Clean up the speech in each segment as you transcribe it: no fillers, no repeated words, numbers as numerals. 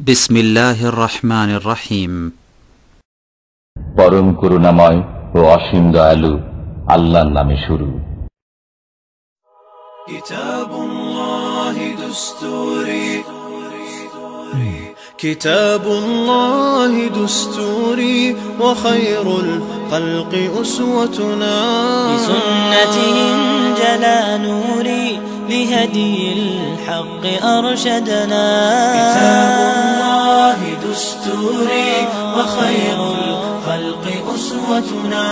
بسم الله الرحمن الرحيم পরম করুণাময় ও অসীম দয়ালু আল্লাহর নামে শুরু। كتاب الله دستوري وخير الخلق أسوتنا بسنته انجلى نوري لهدي الحق أرشدنا كتاب الله دستوري وخير الخلق أسوتنا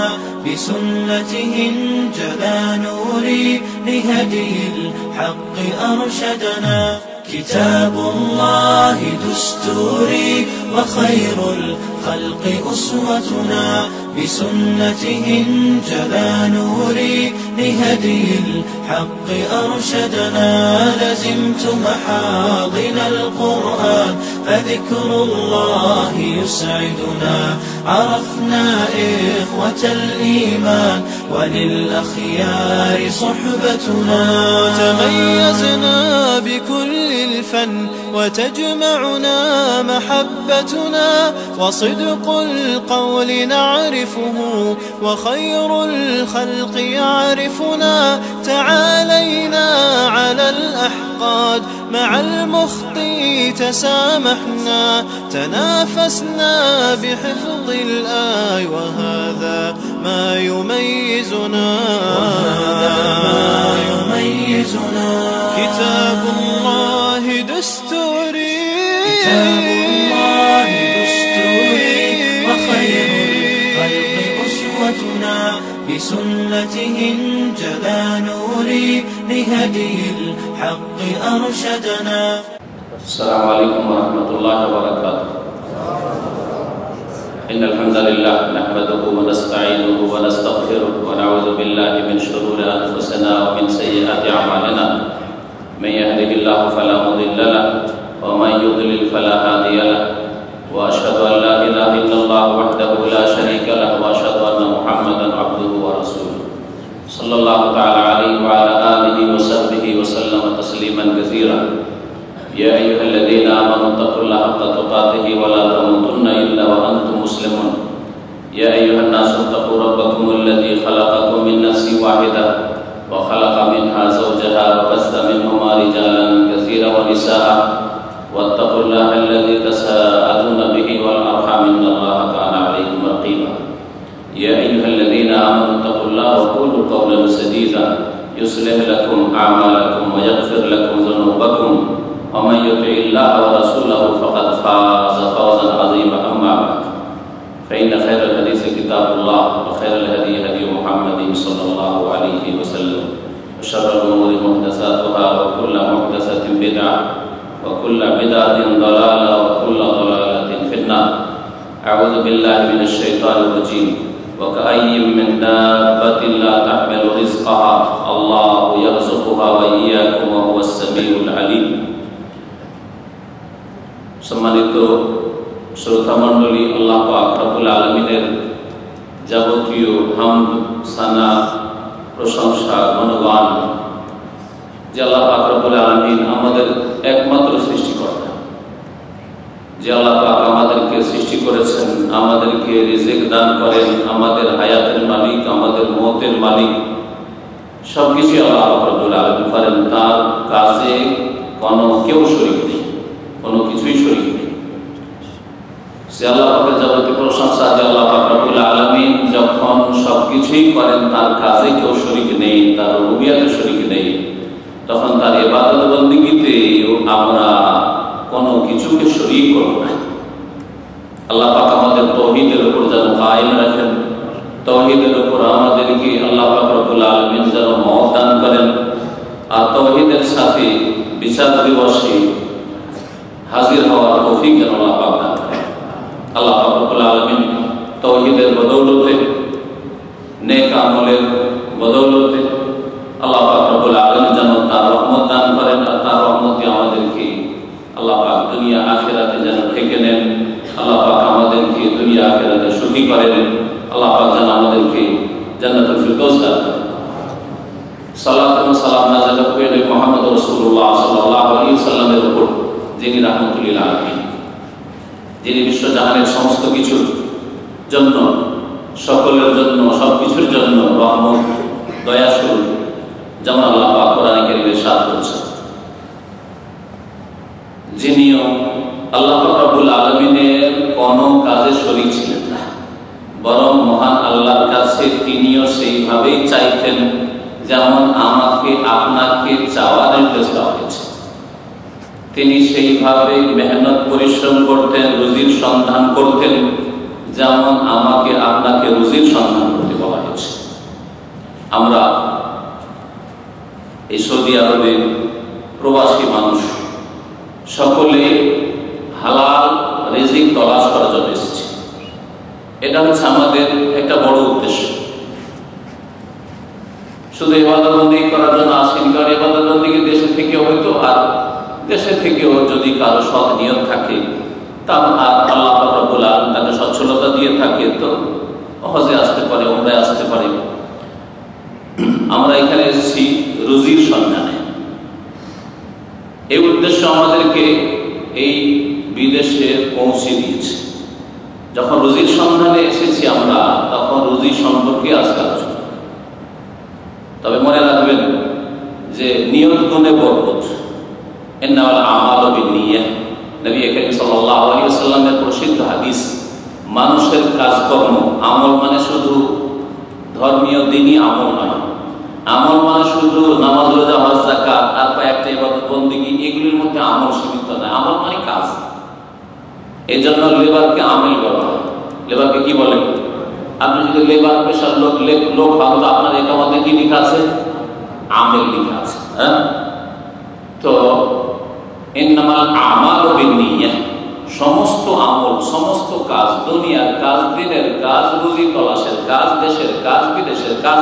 بسنته انجلى نوري لهدي الحق أرشدنا كتاب الله دستوري وخير الخلق أسوتنا بسنته انجلى نوري لهدي الحق أرشدنا لزمت محاضن القرآن فذكر الله يسعدنا عرفنا إخوة الإيمان وللأخيار صحبتنا تميزنا بكل الفن وتجمعنا محبتنا وصدق القول نعرفه وخير الخلق يعرفنا تعالينا على الأحقاد مع المخطي تسامحنا تنافسنا بحفظ الآي وهذا ما يميزنا كتاب الله دستوري وخير الخلق أسوتنا بسنته انجلى نوري لهدي الحق أرشدنا. السلام عليكم ورحمة الله وبركاته. إن الحمد لله نحمده ونستعينه ونستغفره ونعوذ بالله من شرور أنفسنا ومن سيئات أعمالنا من يهده الله فلا مضل له ومن يضلل فلا هادي له وأشهد أن لا إله إلا الله وحده لا شريك له وأشهد أن محمدا عبده ورسوله صلى الله تعالى عليه وعلى آله وصحبه وسلم تسليما كثيرا. يا أيها الذين آمنوا اتقوا الله حق تقاته ولا تموتن إلا وأنتم مسلمون. يا أيها الناس اتقوا ربكم الذي خلقكم من نفس واحدة وخلق منها زوجها وبث منهما رجالا كثيرا ونساء واتقوا الله الذي تساءلون به والأرحام إن الله كان عليكم رقيبا. يا أيها الذين آمنوا اتقوا الله وقولوا قولا سديدا يصلح لكم أعمالكم ويغفر لكم ذنوبكم ومن يطع الله ورسوله فقد فاز فوزا عظيما. أما بعد فإن خير الحديث كتاب الله وخير الهدي هدي محمد صلى الله عليه وسلم وشر الأمور محدثاتها وكل محدثة بدعة وكل بدعة ضلالة وكل ضلالة في النار. أعوذ بالله من الشيطان الرجيم. وكأي من دابة لا تحمل رزقها الله يرزقها وإياكم وهو السميع العليم. সম্মানিত শ্রোতা মণ্ডলী, আল্লাহ পাক রব্বুল আলামিনের যাবতীয় হামদ সানা প্রশংসা গুণগান যে আল্লাহ পাক রব্বুল আলামিন আমাদের একমাত্র সৃষ্টিকর্তা, যে আল্লাহ পাক আমাদেরকে সৃষ্টি করেছেন, আমাদেরকে রিজিক দান করেন, আমাদের হায়াতের মালিক, আমাদের মওতের মালিক, সবকিছু আল্লাহ পাক রব্বুল আলামিন করেন। তার কাজে কোনো কেউ শরীক নেই, কোনো কিছুই শরীক নেই। সে আল্লাহ পাকের যাবতীয় প্রশংসা যে আল্লাহ পাক রব্বুল আলামিন যখন সবকিছুই করেন, তার কাজে কেউ শরীক নেই, তার রুবিয়াতে শরীক নেই, তখন তার ইবাদত বন্দেগীতে আমরা কোনো কিছুকে শরীক করব না। আল্লাহ পাক আমাদের তাওহীদের উপর যেন কায়েম রাখেন, তাওহীদের উপর আমাদেরকে আল্লাহ পাক রব্বুল আলামিন যেন মওত দান করেন, আর তাওহীদের সাথে বিচার দিবসে হাজির হওয়ার তৌফিক যেন আল্লাহ পাক দান করেন। আল্লাহ পাক রব্বুল আলামিন তাওহীদের বদৌলতে, নেক আমলের বদৌলতে আল্লাহ পাক রব্বুল আলামিন যেন তার রহমত দান করেন, আর তার রহমতে আমাদেরকে আল্লাহ পাক দুনিয়া আখিরাতে যেন ঢেকে নেন। আল্লাহ পাক আমাদেরকে দুনিয়া আখিরাতে সুখী করেন। আল্লাহ পাক যেন আমাদেরকে জান্নাতুল ফিরদৌস দান করেন। সালাত ও সালাম নাযিল করে মুহাম্মদ রাসূলুল্লাহ সাল্লাল্লাহু আলাইহি ওয়াসাল্লামের উপর, যিনি রাহমাতুল লিল আলামিন। যিনি বিশ্বজাহানের সমস্ত কিছুর জন্য, সকলের জন্য, সবকিছুর জন্য রহমত, দয়াশীল, যেমন আল্লাহ পাক কোরআনে কারীমে ইরশাদ করেছেন। যিনিও আল্লাহ পাক রব্বুল আলামিনের কোনো কাজে শরীক ছিলেন না, বরং মহান আল্লাহর কাছে তিনিও সেইভাবেই চাইতেন যেমন আমাকে আপনাকে চাওয়ার নির্দেশ দেওয়া হয়েছে। তিনি সেইভাবে মেহনত পরিশ্রম করতেন, রুজির সন্ধান করতেন যেমন আমাকে আপনাকে রুজির সন্ধান করতে বলা হয়েছে। আমরা এই সৌদি আরবের প্রবাসী মানুষ সকলে হালাল রিজিক তলাশ করার জন্য এসেছি। এটা হচ্ছে আমাদের একটা বড় উদ্দেশ্য। শুধু ইবাদতবন্দি করার জন্য আসেন, কারণ ইবাদতবন্দি দেশে থেকেও হয়তো, আর দেশে থেকেও যদি কারো সৎ নিয়ত থাকে, তা আর আল্লাহ পাক রব্বুল আলামিন তাকে সচ্ছলতা দিয়ে থাকে, তো হজে আসতে পারে, উমরায় আসতে পারে। আমরা এখানে এসেছি রুজির সন্ধানে। এই উদ্দেশ্য আমাদেরকে এই বিদেশে পৌঁছে দিয়েছে। যখন রুজির সন্ধানে এসেছি আমরা, তখন রুজি সম্পর্কে আজকে আলোচনা। তবে মনে রাখবেন যে নিয়ত গুণে বরকত, ইন্নামাল আমালু বিন্নিয়াহ। নবী করিম সাল্লাল্লাহু আলাইহি ওয়াসাল্লামের প্রসিদ্ধ হাদিস, মানুষের কাজকর্ম, আমল মানে শুধু ধর্মীয় দিনই আমল নয়। আমল মানে শুধু নামাজ, রোজা, হজ, যাকাত আর কয়েকটা ইবাদত বন্দেগী, এগুলির মধ্যে আমল সীমিত নয়। আমল মানে কাজ। এই জন্য লেবারকে আমিল বলা হয়। লেবারকে কি বলে? আপনি যদি লেবার পেশার লোক হন, তো আপনার একামতে কি লেখা আছে? আমিল লেখা আছে। হ্যাঁ, তো ইন্নামাল আমালু বিন্নিয়াহ, সমস্ত আমল, সমস্ত কাজ, দুনিয়ার কাজ, দিনের কাজ, রুজি তলাশের কাজ, দেশের কাজ, বিদেশের কাজ,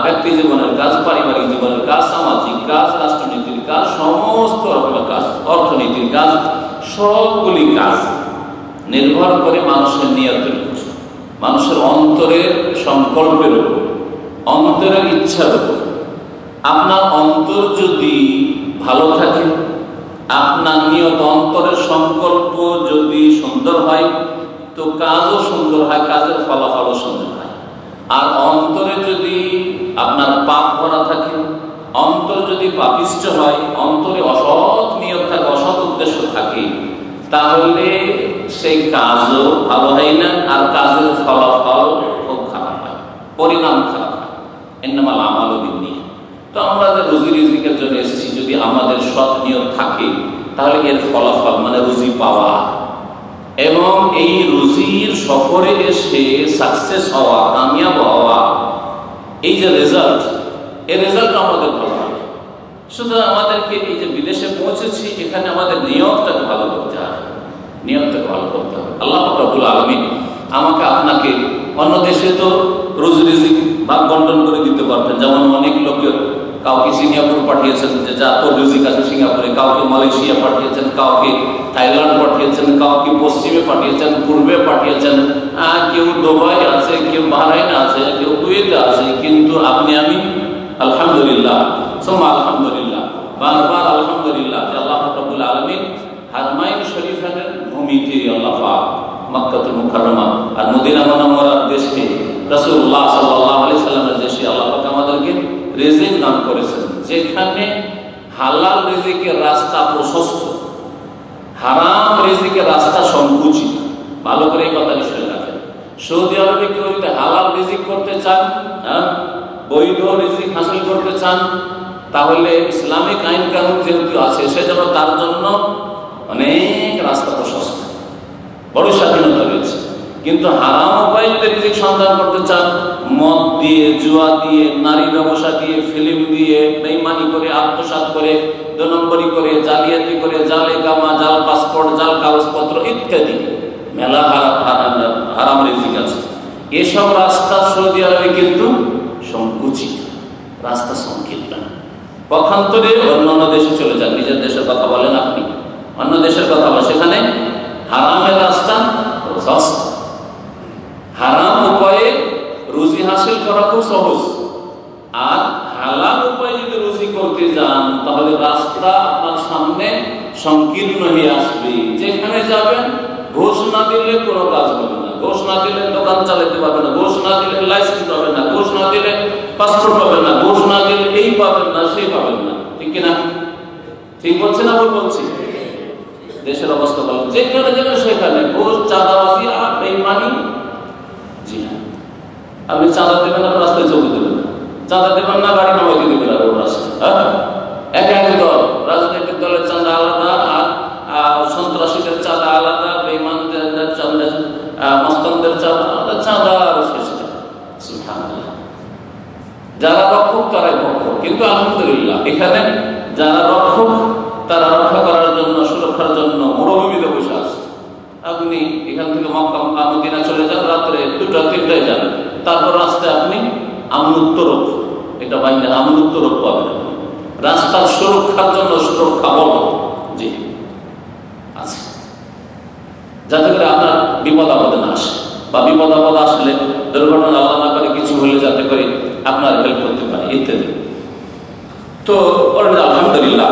ব্যক্তি জীবনের কাজ, পারিবারিক জীবনের কাজ, সামাজিক কাজ, রাষ্ট্রনীতির কাজ, সমস্ত রকমের কাজ, অর্থনীতির কাজ, সবগুলি কাজ নির্ভর করে মানুষের নিয়তের উপর, মানুষের অন্তরের সংকল্পের উপর, অন্তরের ইচ্ছার উপর। আপনার অন্তর যদি ভালো থাকে, আপনার নিয়ত, অন্তরের সংকল্প যদি সুন্দর হয়, তো কাজও সুন্দর হয়, কাজের ফলাফলও সুন্দর হয়। আর অন্তরে যদি আপনার পাপ ভরা থাকে, অন্তর যদি পাপিষ্ঠ হয়, অন্তরে অসৎ নিয়ত থাকে, অসৎ উদ্দেশ্য থাকে, তাহলে সেই কাজও ভালো হয় না, আর কাজের ফলাফল খুব খারাপ হয়, পরিণাম খারাপ হয়। ইন্নামাল আমালু বিন্নিয়াহ। তো আমরা যে রুজি রিজিকের জন্য এসেছি, যদি আমাদের সৎ নিয়ত থাকে, তাহলে এর ফলাফল মানে রুজি পাওয়া, এবং এই রুজির সফরে এসে সাকসেস হওয়া, কামিয়াব হওয়া, এই যে রেজাল্ট, এই রেজাল্ট আমাদের ভালো হবে। সুতরাং আমাদেরকে এই যে বিদেশে পৌঁছেছি, এখানে আমাদের নিয়তটাকে ভালো করতে হবে, নিয়তটাকে ভালো করতে হবে। আল্লাহ পাক রব্বুল আলামিন আমাকে আপনাকে, অন্য দেশে তো রুজি রিজিক ভাগ বন্টন করে দিতে পারতেন, যেমন অনেক লোককে কাউকে সিঙ্গাপুর পাঠিয়েছেন, যে যা তোর রিজিক আছে সিঙ্গাপুরে, কাউকে মালয়েশিয়া পাঠিয়েছেন, কাউকে থাইল্যান্ড পাঠিয়েছেন, কাউকে পশ্চিমে পাঠিয়েছেন, পূর্বে পাঠিয়েছেন, কেউ দুবাই আছে, কেউ বাহরাইন আছে, কেউ কুয়েতে আছে। কিন্তু আপনি আমি আলহামদুলিল্লাহ, সোমা আলহামদুলিল্লাহ, বারবার আলহামদুলিল্লাহ, আল্লাহ রাব্বুল আলামিন হারমাইন শরীফের ভূমিতে, আল্লাহ পাক মক্কাতুল মুকাররমা আর মদিনা মুনাওয়ারার দেশে, রাসূলুল্লাহ সাল্লাল্লাহু আলাইহি সাল্লামের দেশে আল্লাহ পাক আমাদেরকে রিজিক দান করেছেন, যেখানে হালাল রিজিকের রাস্তা প্রশস্ত, হারাম রিজিকের রাস্তা সংকুচিত। ভালো করে এই কথা শুনে রাখেন। সৌদি আরবে কেউ যদি হালাল রিজিক করতে চান, বৈধ রিজিক হাসিল করতে চান, তাহলে ইসলামিক আইন কানুন যেহেতু আছে, সেজন্য তার জন্য অনেক রাস্তা প্রশস্ত, বড় স্বাধীনতা রয়েছে। কিন্তু হারাম উপায়ে যদি রিজিক সন্ধান করতে চান, মদ দিয়ে, জুয়া দিয়ে, নারী ব্যবসা দিয়ে, ফিল্ম দিয়ে, বেঈমানি করে, আত্মসাৎ করে, 2 নম্বরি করে, জালিয়াতি করে, জালে কামা, জাল পাসপোর্ট, জাল কাগজপত্র ইত্যাদি মেলা হারাম রিজিক আছে। এসব রাস্তা সৌদি আরবে কিন্তু সংকুচিত, রাস্তা সংকীর্ণ। পক্ষান্তরে অন্য দেশে চলে যান, নিজের দেশের কথা বলেন আপনি, অন্য দেশের কথা বলেন, সেখানে হারামের রাস্তা প্রশস্ত। হারাম উপায়ে রুজি হাসিল করা খুব সহজ, আর হালাল উপায়ে যদি রুজি করতে যান, তাহলে রাস্তা আপনার সামনে সংকীর্ণ হয়ে আসবে। যেখানে যাবেন ঘুষ না দিলে কোনো কাজ হবে না, ঘুষ না দিলে দোকান চালাতে পারবে না, ঘুষ না দিলে লাইসেন্স হবে না, ঘুষ না দিলে পাসপোর্ট পাবেন না, ঘুষ না দিলে এই পাবেন না সেই পাবেন না। ঠিক কিনা? ঠিক বলছে না ভুল বলছি? দেশের অবস্থা ভালো, যেখানে যাবেন সেখানে ঘুষ, চাঁদাবাজি আর বেঈমানি। জি হ্যাঁ, আপনি চাঁদা দেবেন না, রাস্তায় চলতে দেবেন না, চাঁদা দেবেন না, গাড়ি নামাইতে দেবেন আর রাস্তায়। হ্যাঁ, এক এক দল, রাজনৈতিক দলের চাঁদা আলাদা, আর সন্ত্রাসীদের চাঁদা আলাদা, বেঈমানদের চাঁদা, মস্তানদের চাঁদা আলাদা, চাঁদা আর শেষ নেই। সুবহানাল্লাহ। যারা রক্ষক তারাই ভক্ষক, কিন্তু আলহামদুলিল্লাহ এখানে যারা রক্ষক তারা রক্ষা করার জন্য, সুরক্ষার জন্য মরুভূমিতে বসে আছে। আপনি এখান থেকে মক্কা মদিনা চলে যান, রাত্রে 2টা 3টায় যান, তারপর রাস্তায় আপনি আমনুত্তরক, এটা বাইরে আমনুত্তরক পাবেন। রাস্তার সুরক্ষার জন্য সুরক্ষা বল জি আছে, যাতে করে আপনার বিপদ আপদে না আসে, বা বিপদ আপদ আসলে দুর্ঘটনা আল্লাহ না করে কিছু হলে যাতে করে আপনার হেল্প করতে পারে ইত্যাদি। তো আলহামদুলিল্লাহ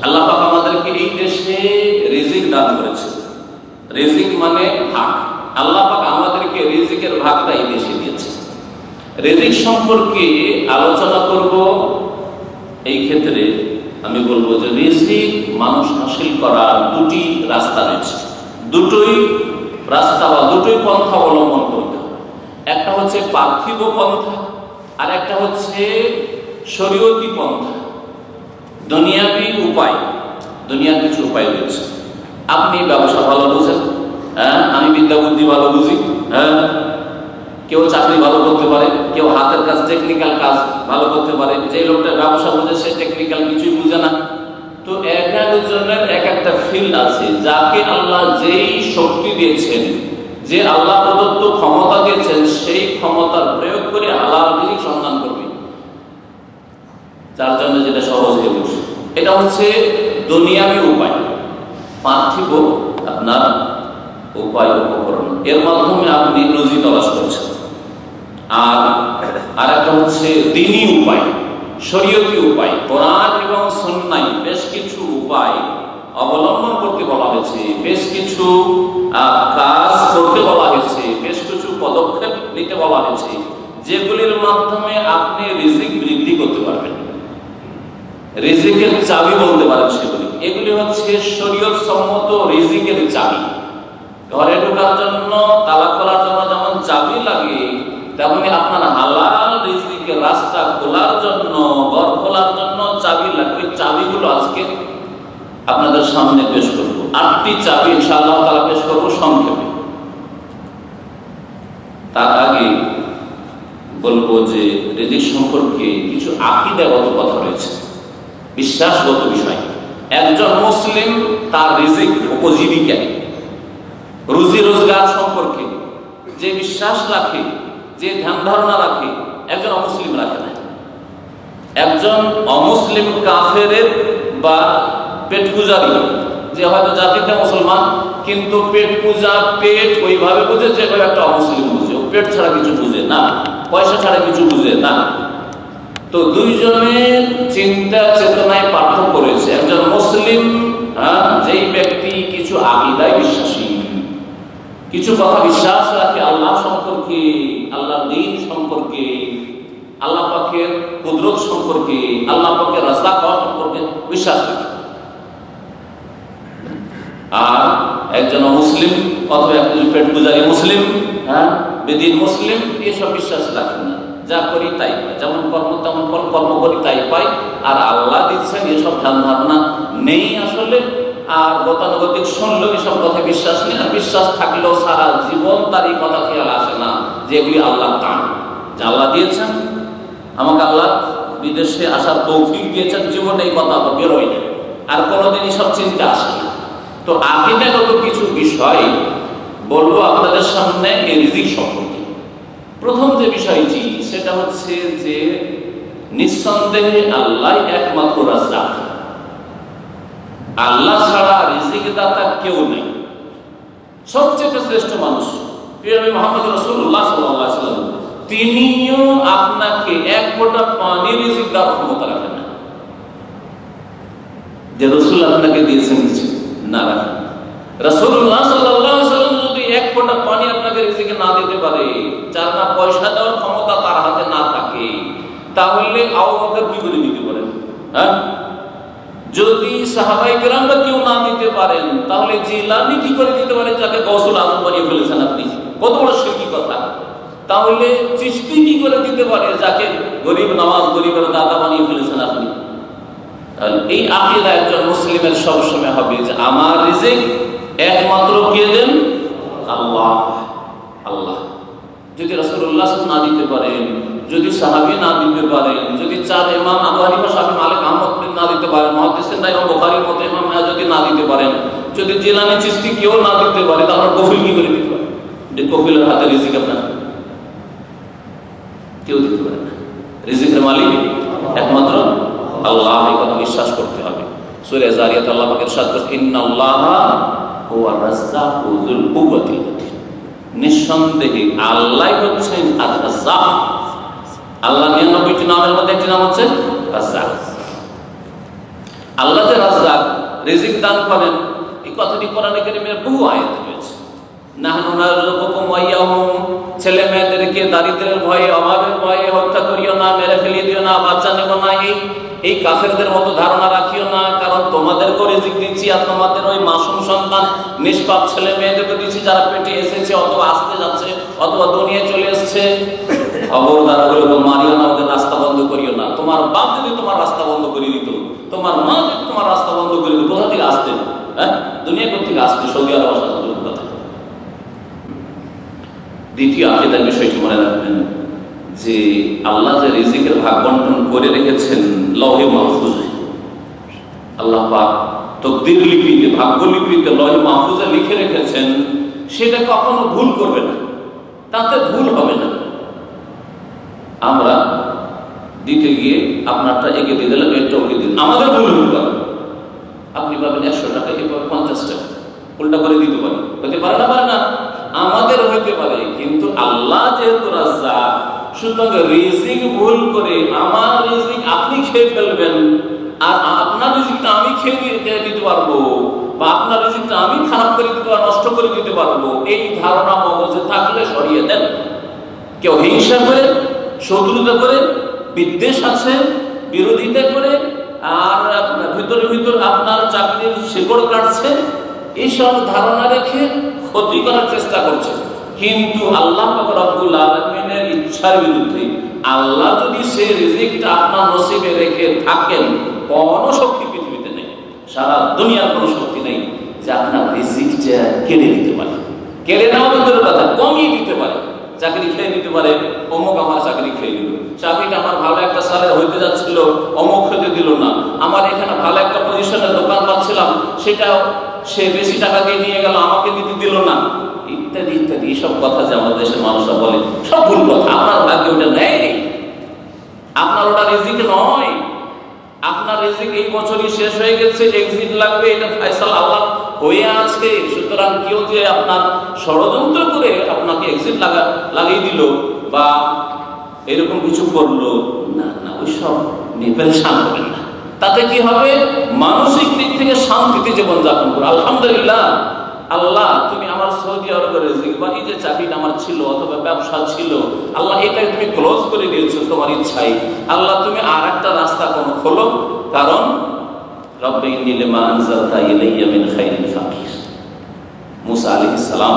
আল্লাহ পাক আমাদেরকে এই দেশে রিজিক দান করেছে। রিজিক মানে ভাগ। আল্লাহ পাক আমাদেরকে রিজিকের ভাগটা এই দেশে দিয়েছে। রিজিক সম্পর্কে আলোচনা করব। এই ক্ষেত্রে আমি বলবো যে রিজিক মানুষ হাসিল করার দুটি রাস্তা রয়েছে, দুটোই রাস্তা বা দুটোই পন্থা অবলম্বন করতে হবে। একটা হচ্ছে পার্থিব পন্থা, আর একটা হচ্ছে শরীয়তি পন্থা, দুনিয়াবি উপায়। দুনিয়ার কিছু উপায় রয়েছে। আপনি ব্যবসা ভালো বুঝেন, হ্যাঁ, আমি বিদ্যা বুদ্ধি ভালো বুঝি, হ্যাঁ, কেউ চাকরি ভালো করতে পারে, কেউ হাতের কাজ টেকনিক্যাল কাজ ভালো করতে পারে। যে লোকটা ব্যবসা বুঝে সে টেকনিক্যাল কিছুই বুঝে না। তো এক একজনের এক একটা ফিল্ড আছে। যাকে আল্লাহ যেই শক্তি দিয়েছেন, যে আল্লাহ প্রদত্ত ক্ষমতা দিয়েছেন, সেই ক্ষমতার প্রয়োগ করে হালাল রিজিক সন্ধান করবে, যার জন্য যেটা সহজ হয়ে উঠছে। এটা হচ্ছে দুনিয়াবি উপায়, পার্থিব আপনার উপায় উপকরণ, এর মাধ্যমে আপনি রুজি তলাশ করছেন। আর একটা হচ্ছে দ্বীনি উপায়, শরীয়তি উপায়। কোরআন এবং সুন্নাহয় বেশ কিছু উপায় অবলম্বন করতে বলা হয়েছে, বেশ কিছু কাজ করতে বলা হয়েছে, বেশ কিছু পদক্ষেপ নিতে বলা হয়েছে, যেগুলির মাধ্যমে আপনি রিজিক বৃদ্ধি করতে পারবেন, রিজিকের চাবি বলতে পারেন সেগুলি। এগুলি হচ্ছে শরীয়ত সম্মত রিজিকের চাবি। ঘরে ঢোকার জন্য, তালা খোলার জন্য যেমন চাবি লাগে, তেমনি আপনার হালাল রিজিকের রাস্তা খোলার জন্য, ঘর খোলার জন্য চাবি লাগে। ওই চাবিগুলো আজকে আপনাদের সামনে পেশ করব। 8টি চাবি ইনশাআল্লাহ তাআলা পেশ করব সংক্ষেপে। তার আগে বলবো যে রিজিক সম্পর্কে কিছু আকীদাগত কথা রয়েছে, বিশ্বাসগত বিষয়। একজন মুসলিম তার রিজিক, উপজীবিকা, রুজি রোজগার সম্পর্কে যে বিশ্বাস রাখে, যে ধ্যান ধারণা রাখে, একজন অমুসলিম রাখে না। একজন অমুসলিম কাফেরের বা পেট পূজারী, যে হয়তো জাতিতে মুসলমান কিন্তু পেট পূজা, পেট ওইভাবে বুঝে যেভাবে একটা অমুসলিম বুঝে, পেট ছাড়া কিছু বুঝে না, পয়সা ছাড়া কিছু বুঝে না। তো দুইজনের চিন্তা চেতনায় পার্থক্য রয়েছে। একজন মুসলিম, যেই ব্যক্তি কিছু আকীদায় বিশ্বাসী, কিছু কথা বিশ্বাস রাখে আল্লাহ সম্পর্কে, আল্লাহর দ্বীন সম্পর্কে, আল্লাহ পাকের কুদরত সম্পর্কে, আল্লাহ পাকের রাস্তা সম্পর্কে বিশ্বাস রাখে। আর একজন মুসলিম অথবা একজন পেট পূজারী মুসলিম, বেদিন মুসলিম, এসব বিশ্বাস রাখে না। যা করি তাই পাই, যেমন কর্ম তেমন ফল, কর্ম করি তাই পাই, আর আল্লাহ দিচ্ছেন এসব ধ্যান ধারণা নেই আসলে। আর গতানুগতিক শুনলেও এসব কথা বিশ্বাস নেই, আর বিশ্বাস থাকলেও সারা জীবন তার এই কথা খেয়াল আসে না যে এগুলি আল্লাহ দান, যে আল্লাহ দিয়েছেন আমাকে, আল্লাহ বিদেশে আসার তৌফিক দিয়েছেন, জীবনে এই কথা বেরোয় না, আর কোনোদিন এসব চিন্তা আসে না। তো আকীদাগত কিছু বিষয় বলবো আপনাদের সামনে এই রিজিক সম্পর্কে। প্রথম যে বিষয়টি সেটা হচ্ছে যে নিঃসন্দেহে আল্লাহ একমাত্র রাজ্জাক, আল্লাহ ছাড়া রিজিক দাতা কেউ নেই। সবচেয়ে শ্রেষ্ঠ মানুষ প্রিয় নবী মুহাম্মদ রাসূলুল্লাহ সাল্লাল্লাহু আলাইহি ওয়াসাল্লাম, তিনিও আপনাকে এক ফোঁটা পানি রিজিক দেওয়ার ক্ষমতা রাখেন না। যে রাসূল আপনাকে দিয়েছেন কিছু না রাখেন। রাসূলুল্লাহ সাল্লাল্লাহু পয়সা দেওয়ার ক্ষমতা তার হাতে না থাকে, তাহলে আবু বকর কি করে দিতে পারেন? হ্যাঁ, যদি সাহাবায়ে কেরামরা কেউ না দিতে পারেন, তাহলে জিলানী কি করে দিতে পারেন, যাকে গৌসুল আজম বানিয়ে ফেলেছেন আপনি? কত বড় শিরকি কথা। তাহলে চিশতি কি করে দিতে পারে, যাকে গরিব নওয়াজ, গরিবের দাদা বানিয়ে ফেলেছেন আপনি? এই আকীদা একজন মুসলিমের সবসময় হবে যে আমার রিজিক একমাত্র কে দেন? আল্লাহ। আল্লাহ। যদি রাসূলুল্লাহ না দিতে পারেন, যদি সাহাবী না দিতে পারেন, যদি চার ইমাম আবু হানিফা, শাফি, মালিক, আহমদ না দিতে পারেন, মুহাদ্দিসিন ইমাম বুখারীর মতো ইমাম যদি না দিতে পারেন, যদি জিলানী চিশতি কেউ না দিতে পারে, তাহলে কফিল কি করে দিতে পারে? যে কফিলের হাতে রিজিক আপনার কেউ দিতে পারে না। রিজিকের মালিক একমাত্র আল্লাহ, এই কথা বিশ্বাস করতে হবে। সূরা যারিয়াত আল্লাহ পাক ইরশাদ করেছেন, ইন্নাল্লাহা হুয়া রাজ্জাকু যুল কুওয়াতিল মাতিন। নিঃসন্দেহে আল্লাহ হচ্ছেন আর-রাজ্জাক। আল্লাহ 99টি নামের মধ্যে একটি নাম হচ্ছে রাজ্জাক। আল্লাহ যে রাজ্জাক, রিজিক দান করেন, এই কথাটি কোরআনে কারীমের বহু আয়াতে রয়েছে। নাহনু নারযুকুকুম ওয়া ইয়াহুম, ছেলে মেয়েদেরকে দারিদ্র্যের ভয়ে, অভাবের ভয়ে হত্যা করিও না, মেরে ফেলিয়ে দিও না, বাচ্চা নেব না, এই কাফেরদের মতো ধারণা রাখিও না। কারণ তোমাদেরকে রিজিক দিচ্ছি, আর তোমাদের ওই মাসুম সন্তান, নিষ্পাপ ছেলে মেয়েদেরকে দিচ্ছি, যারা পেটে এসেছে অথবা আসতে যাচ্ছে অথবা দুনিয়া চলে এসেছে। খবরদার ওগুলো মারিও না, ওদের রাস্তা বন্ধ করিও না। তোমার বাপ যদি তোমার রাস্তা বন্ধ করে দিত, তোমার মা যদি তোমার রাস্তা বন্ধ করে দিত, কোথা থেকে আসতেন? হ্যাঁ, দুনিয়া থেকে আসতে, সৌদি আরব আসা কথা। দ্বিতীয় আকীদার বিষয়টি মনে রাখবেন যে আল্লাহ যে রিজিকের ভাগ বন্টন করে রেখেছেন লৌহে মাহফুজে, আল্লাহ পাক তাকদীর লিপিতে, ভাগ্য লিপিতে, লৌহে মাহফুজে লিখে রেখেছেন, সেটা কখনো ভুল করবে না, তাতে ভুল হবে না। আমরা দিতে গিয়ে আপনারটা এগিয়ে দিয়ে দিলাম, এরটা ওকে দিন, আমাদের ভুল হতে পারে। আপনি পাবেন 100 টাকা, এ পাবেন 50 টাকা, উল্টা করে দিতে পারে, হতে পারে না? পারে না, আমাদের হইতে পারে। কিন্তু আল্লাহ যেহেতু রাজ্জাক, সুতরাং রিজিক ভুল করে আমার রিজিক আপনি খেয়ে ফেলবেন, আর আপনার রিজিকটা আমি খেয়ে দিতে পারবো, বা আপনার রিজিকটা আমি খারাপ করে দিতে পারবো, নষ্ট করে দিতে পারবো, এই ধারণা মগজে থাকলে সরিয়ে দেন। কেউ হিংসা করে, শত্রুতা করে, বিদ্বেষ আছে, বিরোধিতা করে, আর ভিতরে ভিতর আপনার চাকরির শিকড় কাটছে, এইসব ধারণা রেখে ক্ষতি করার চেষ্টা করছে। কিন্তু আল্লাহ পাক রব্বুল আলামিনের ইচ্ছার বিরুদ্ধে, আল্লাহ যদি সে রিজিকটা আপনার নসিবে রেখে থাকেন, কোনো শক্তি পৃথিবীতে নেই, সারা দুনিয়ার কোনো শক্তি নেই যে আপনার রিজিকটা কেড়ে দিতে পারে। কেড়ে নেওয়া তো দূরের কথা, কমিয়ে দিতে পারে। চাকরি খেয়ে নিতে পারে, অমুক আমার চাকরি খেয়ে দিল, চাকরিটা আমার ভালো একটা সালে হইতে যাচ্ছিল, অমুক হতে দিল না, আমার এখানে ভালো একটা পজিশনে দোকান পাচ্ছিলাম, সেটা সে বেশি টাকা দিয়ে নিয়ে গেল, আমাকে দিতে দিল না, ইত্যাদি ইত্যাদি। এইসব কথা যে আমাদের দেশের মানুষরা বলে, সব ভুল কথা। আপনার ভাগ্যে ওটা নেই, আপনার ওটা রিজিক নয়। আপনার রিজিক এই বছরই শেষ হয়ে গেছে, এক্সিট লাগবে, এটা ফয়সালা আল্লাহ হয়ে আছে। সুতরাং কেউ যে আপনার ষড়যন্ত্র করে আপনাকে এক্সিট লাগিয়ে দিল বা এরকম কিছু করলো না, না, ওইসব নিয়ে পেরেশান হবেন না। তাতে কি হবে? মানসিক দিক থেকে শান্তিতে জীবনযাপন করো। আলহামদুলিল্লাহ, আল্লাহ তুমি আমার সৌদি আরবের রিজিক বা এই যে চাকরিটা আমার ছিল অথবা ব্যবসা ছিল, আল্লাহ এটাকে তুমি ক্লোজ করে দিয়েছো তোমার ইচ্ছাই। আল্লাহ তুমি আর একটা রাস্তা কোনো খোলো, কারণ রব্বি ইন্নী লিমা আনজালতা ইলাইয়া মিন খাইরিন ফাকির। মুসা আলাইহিস সালাম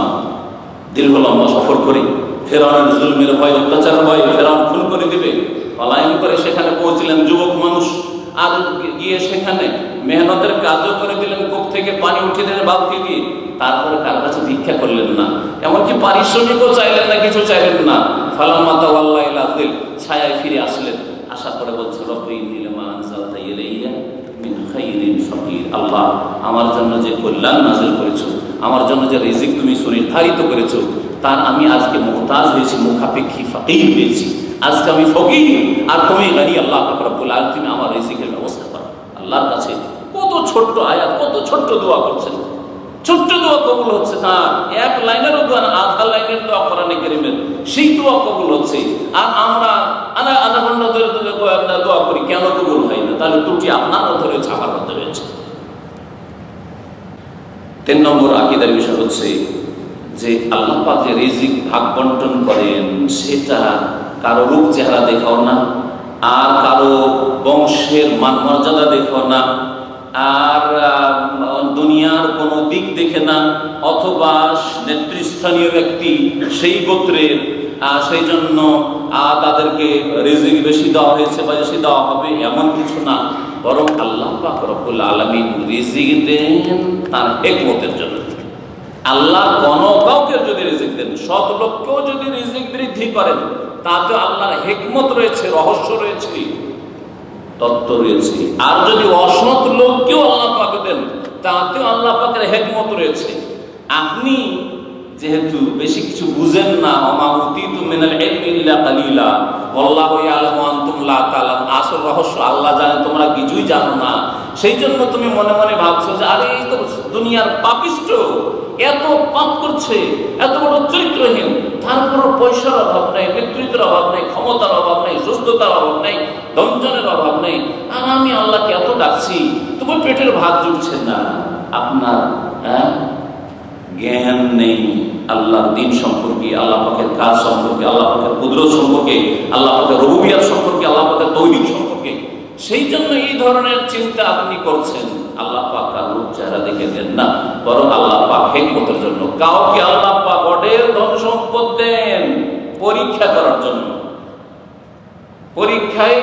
দীর্ঘ লম্বা সফর করে ফেরাউনের জুলমের ভয়, অত্যাচারের ভয়, ফেরাউন খুন করে দিবে, পলায়ন করে সেখানে পৌঁছলেন যুবক মানুষ। আর গিয়ে সেখানে মেহনতের কাজও করে দিলেন, কূপ থেকে পানি উঠিয়ে দিলেন বালতি দিয়ে। তারপরে কার কাছে ভিক্ষা করলেন না, এমনকি পারিশ্রমিকও চাইলেন না, কিছু চাইলেন না। ফালাম্মা তাওয়াল্লা ইলা যিল, ছায়ায় ফিরে আসলেন। আসার পরে বলছে রব্বি ইন্নী লিমা আনজালতা ইলাইয়া মিন খাইরিন ফাকির। আল্লাহ আমার জন্য যে কল্যাণ নাযিল করেছো, আমার জন্য যে রিজিক তুমি সুনির্ধারিত করেছো, তার আমি আজকে মুহতাজ হয়েছি, মুখাপেক্ষী ফাকির হয়েছি। আজকে আমি ফকির আর তুমি গানি। আল্লাহ পাক রব্বুল আলামিন তুমি আমার রিজিকের ব্যবস্থা করো। আল্লাহর কাছে কত ছোট্ট আয়াত, কত ছোট্ট দোয়া করছেন, ছোট্ট দোয়া কবুল হচ্ছে। তার এক লাইনেরও দোয়া না, আধা লাইনের দোয়া কোরআনে কারীমের, সেই দোয়া কবুল হচ্ছে। আর আমরা আধা ঘন্টা ধরে দোয়া করি, কেন কবুল হয় না? তাহলে ত্রুটি আপনার মধ্যে রয়েছে, আমার মধ্যে রয়েছে। 3 নম্বর আকীদার বিষয় হচ্ছে যে আল্লাহ পাক যে রিজিক ভাগ বন্টন করেন সেটা কারো রূপ চেহারা দেখাও না, আর কারো বংশের মান মর্যাদা দেখাও না, আর দুনিয়ার কোনো দিক দেখে না, অথবা নেতৃস্থানীয় ব্যক্তি সেই গোত্রের সেই জন্য তাদেরকে রিজিক বেশি দেওয়া হয়েছে বা বেশি দেওয়া হবে, এমন কিছু না। বরং আল্লাহ পাক রব্বুল আলামিন রিজিক দেন তার হিকমতের জন্য। আল্লাহ কোন কাউকে যদি রিজিক দেন, সৎ লোককেও যদি রিজিক বৃদ্ধি করেন, তাতে আল্লাহর হিকমত রয়েছে, রহস্য রয়েছে, তত্ত্ব রয়েছে। আর যদি অসৎ লোককেও আল্লাহ পাক দেন, তাতেও আল্লাহ পাকের হিকমত রয়েছে। আপনি যেহেতু বেশি কিছু বুঝেন না, ওমা উতিতু মিনাল ইলমি ইল্লা কালিলা ওয়াল্লাহু ইয়ালামু ওয়া আনতুম লা তা'লামুন, আসল রহস্য আল্লাহ জানেন, তোমরা কিছুই জানো না। সেই জন্য তুমি মনে মনে ভাবছো যে আরে এই তো দুনিয়ার পাপিষ্ট, এত পাপ করছে, এত বড় চরিত্রহীন, তারপরও পয়সার অভাব নেই, নেতৃত্বের অভাব নেই, ক্ষমতার অভাব নেই, সুস্থতার অভাব নেই, ধনজনের অভাব নেই, আর আমি আল্লাহকে এত ডাকছি তবু পেটের ভাত জুটছে না। আপনার জ্ঞান নেই আল্লাহর দ্বীন সম্পর্কে, আল্লাহ পাকের কাজ সম্পর্কে, আল্লাহ পাকের কুদরত সম্পর্কে, আল্লাহ পাকের রুবুবিয়ত সম্পর্কে, আল্লাহ পাকের তৌহিদ সম্পর্কে। সেই জন্য এই ধরনের চিন্তা আপনি করছেন। আল্লাহ পাক আর রূপ চেহারা দেখে দেন না, বরং আল্লাহ পাক হিকমতের জন্য। কাউকে আল্লাহ পাক অঢেল ধন সম্পদ দেন পরীক্ষা করার জন্য। পরীক্ষায়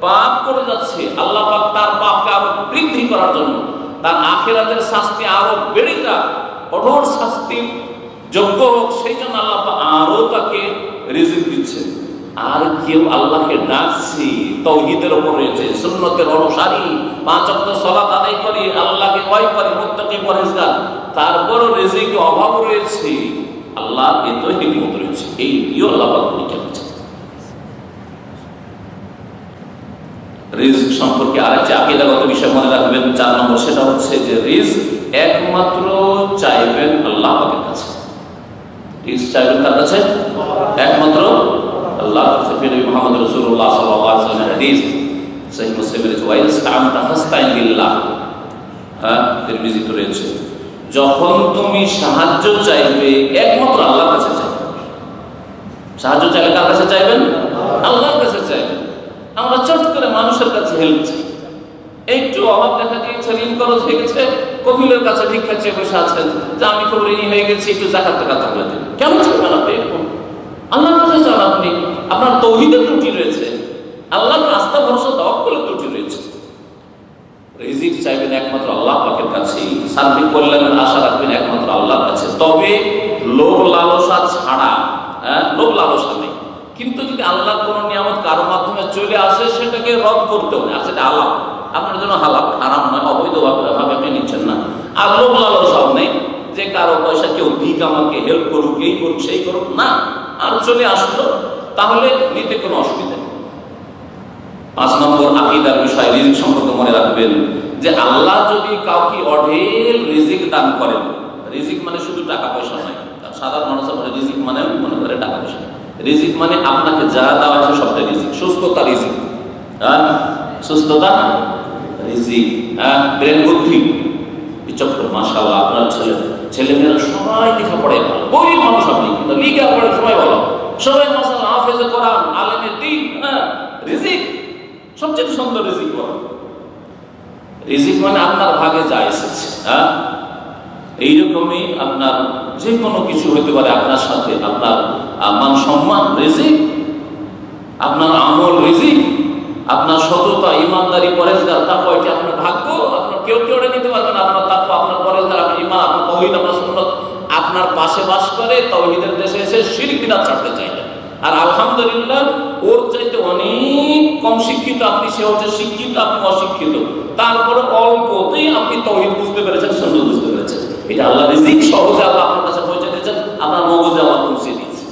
পাপ করে যাচ্ছে, আল্লাহ পাক তার পাপকে আরো বৃদ্ধি করার জন্য, তার আখিরাতের শাস্তি আরো বেড়ে যাক, কঠোর শাস্তির যোগ্য হোক, সেই জন্য আল্লাহ পাক আরো তাকে রিজিক দিচ্ছেন। আর কেউ আল্লাহকে ডাকছি, তাওহীদের উপর রয়েছে, সুন্নতের অনুসারী, 5 ওয়াক্ত সালাত আদায় করি, আল্লাহকে ভয় করে, মুত্তাকি পরহেজগার, তারপরও রিজিকে অভাব রয়েছে, আল্লাহর এত হিকমত রয়েছে। এইটিও আল্লাহ পাক পরীক্ষা করছেন। রিজক সম্পর্কে আরেকটা আকীদাগত বিষয় মনে রাখবেন, 4 নম্বর, সেটা হচ্ছে যে রিজক একমাত্র চাইবেন আল্লাহ পাকের কাছে। রিজক চাইবেন কার কাছে? একমাত্র আল্লাহর কাছে। নবী মুহাম্মদ রাসূলুল্লাহ সাল্লাল্লাহু আলাইহি ওয়াসাল্লামের হাদিস সহিহ মুসলিমের রয়েছে, ওয়া ইসতাআনতা ফাস্তাইন বিল্লাহ, তিরমিজিতে রয়েছে, যখন তুমি সাহায্য চাইবে একমাত্র আল্লাহর কাছে চাইবে। সাহায্য চাইলে কার কাছে চাইবেন? আল্লাহর কাছে চাইবেন। আমরা চট করে মানুষের কাছে হেল্প চাই, একটু অভাব দেখা দিয়েছে, ঋণ খরচ হয়ে গেছে, কফিলের কাছে ভিক্ষা চেয়ে বসে আছেন যে আমি খুব ঋণী হয়ে গেছি, একটু যাকাত টাকা থাকলে দিন। কেন চাইবেন আপনি এরকম? আল্লাহর কাছে চান আপনি। আপনার তাওহীদের ত্রুটি রয়েছে, আল্লাহর আস্থা ভরসা তাওয়াক্কুলের ত্রুটি রয়েছে। রিজিক চাইবেন একমাত্র আল্লাহ পাকের কাছে, সার্বিক কল্যাণের আশা রাখবেন একমাত্র আল্লাহর কাছে। তবে লোভ লালসা ছাড়া, লোভ লালসা নেই, কিন্তু যদি আল্লাহর কোন নিয়ামত কারো মাধ্যমে চলে আসে সেটাকে রদ করতে হবে, আর সেটা হালাল, আপনার জন্য হালাল, হারাম নয়, অবৈধভাবে আপনি নিচ্ছেন না। আর লোভ লালসাও নেই যে কারো পয়সা কেউ দিক, আমাকে হেল্প করুক, এই করুক, সেই করুক, না, আর চলে আসলো, তাহলে নিতে কোনো অসুবিধা নেই। 5 নম্বর আকীদার বিষয় রিজিক সম্পর্কে মনে রাখবেন যে আল্লাহ যদি কাউকে অঢেল রিজিক দান করেন, রিজিক মানে শুধু টাকা পয়সা নয়। সাধারণ মানুষের মনে রিজিক মানে মনে করে টাকা পয়সা। রিজিক মানে আপনাকে যা দেওয়া আছে সবটা রিজিক। সুস্থতা রিজিক, সুস্থতা রিজিক, ব্রেন বুদ্ধি, বিচক্ষণ, মাশাআল্লাহ আপনার ছেলেমেয়েরা সবাই লেখাপড়ায় ভালো, গরিব মানুষ আপনি, কিন্তু লেখাপড়ায় সবাই ভালো, সবাই মাশাআল্লাহ হাফেজে কোরআন, আলেমে দ্বীন, রিজিক সবচেয়ে সুন্দর রিজিক বলা। রিজিক মানে আপনার ভাগে যা এসেছে, এইরকমই আপনার যে কোনো কিছু হতে পারে আপনার সাথে, আপনার মান সম্মান রিজিক, আপনার আমল রিজিক, আপনার সততা, ইমানদারি, পরেজগার, তাকওয়া, এটা আপনার ভাগ্য। আপনার কেউ কেউ নিতে পারবেন আপনার তাকওয়া, আপনার পরেজগার, আপনার ঈমান, আপনার তাওহীদ, আপনার সুন্নাত। আপনার পাশে বাস করে তাওহীদের দেশে এসে শিরক বিদআত ছাড়তে চাইলেন, আর আলহামদুলিল্লাহ ওর চাইতে অনেক কম শিক্ষিত আপনি, সে হচ্ছে শিক্ষিত, আপনি অশিক্ষিত, তারপরে অল্পতেই আপনি তাওহীদ বুঝতে পেরেছেন, সুন্নাত বুঝতে পেরেছেন। এটা আল্লাহ রিজিক, সহজে আল্লাহ আপনার কাছে পৌঁছে দিয়েছেন, আপনার মগজে আল্লাহ পৌঁছে দিয়েছে।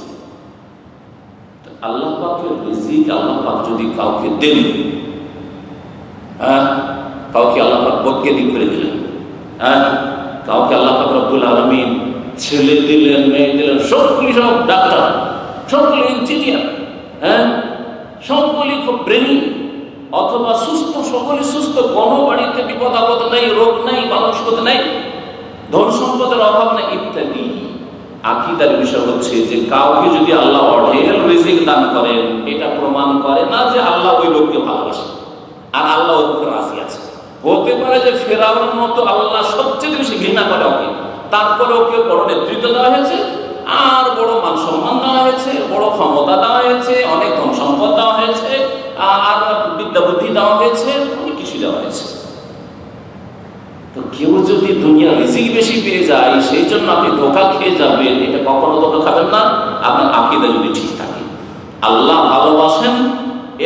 আল্লাহ পাকের রিজিক আল্লাহ পাক যদি কাউকে দেন, কাউকে আল্লাহ পাক বৈজ্ঞানিক করে দিলেন, কাউকে আল্লাহ পাক রব্বুল আলামিন ছেলে দিলেন, মেয়ে দিলেন, সবগুলি সব ডাক্তার, সবগুলি ইঞ্জিনিয়ার, সবগুলি খুব ব্রেনি, অথবা সুস্থ, সকলে সুস্থ, কোনো বাড়িতে বিপদ আপদ নাই, রোগ নাই, মানসিকতা নাই, ধন সম্পদের অভাব নাই, ইত্যাদি। আকীদার বিষয় হচ্ছে যে কাউকে যদি আল্লাহ অঢেল রিজিক দান করেন, এটা প্রমাণ করে না যে আল্লাহ ওই লোককে ভালোবাসে আর আল্লাহ ওর উপরে রাজি আছে। হতে পারে যে ফেরাউনের মতো আল্লাহ সবচেয়ে বেশি ঘৃণা করে ওকে, তারপরে ওকে বড় নেতৃত্ব দেওয়া হয়েছে, আর বড় মান সম্মান দেওয়া হয়েছে, বড় ক্ষমতা দেওয়া হয়েছে, অনেক ধন সম্পদ দেওয়া হয়েছে, আর বিদ্যা বুদ্ধি দেওয়া হয়েছে, অনেক কিছু দেওয়া হয়েছে। তো কেউ যদি দুনিয়া রিজিক বেশি পেয়ে যায় সেই জন্য আপনি ধোঁকা খেয়ে যাবেন, এটা কখনো ধোঁকা খাবেন না। আপনার আকীদা যদি ঠিক থাকে, আল্লাহ ভালোবাসেন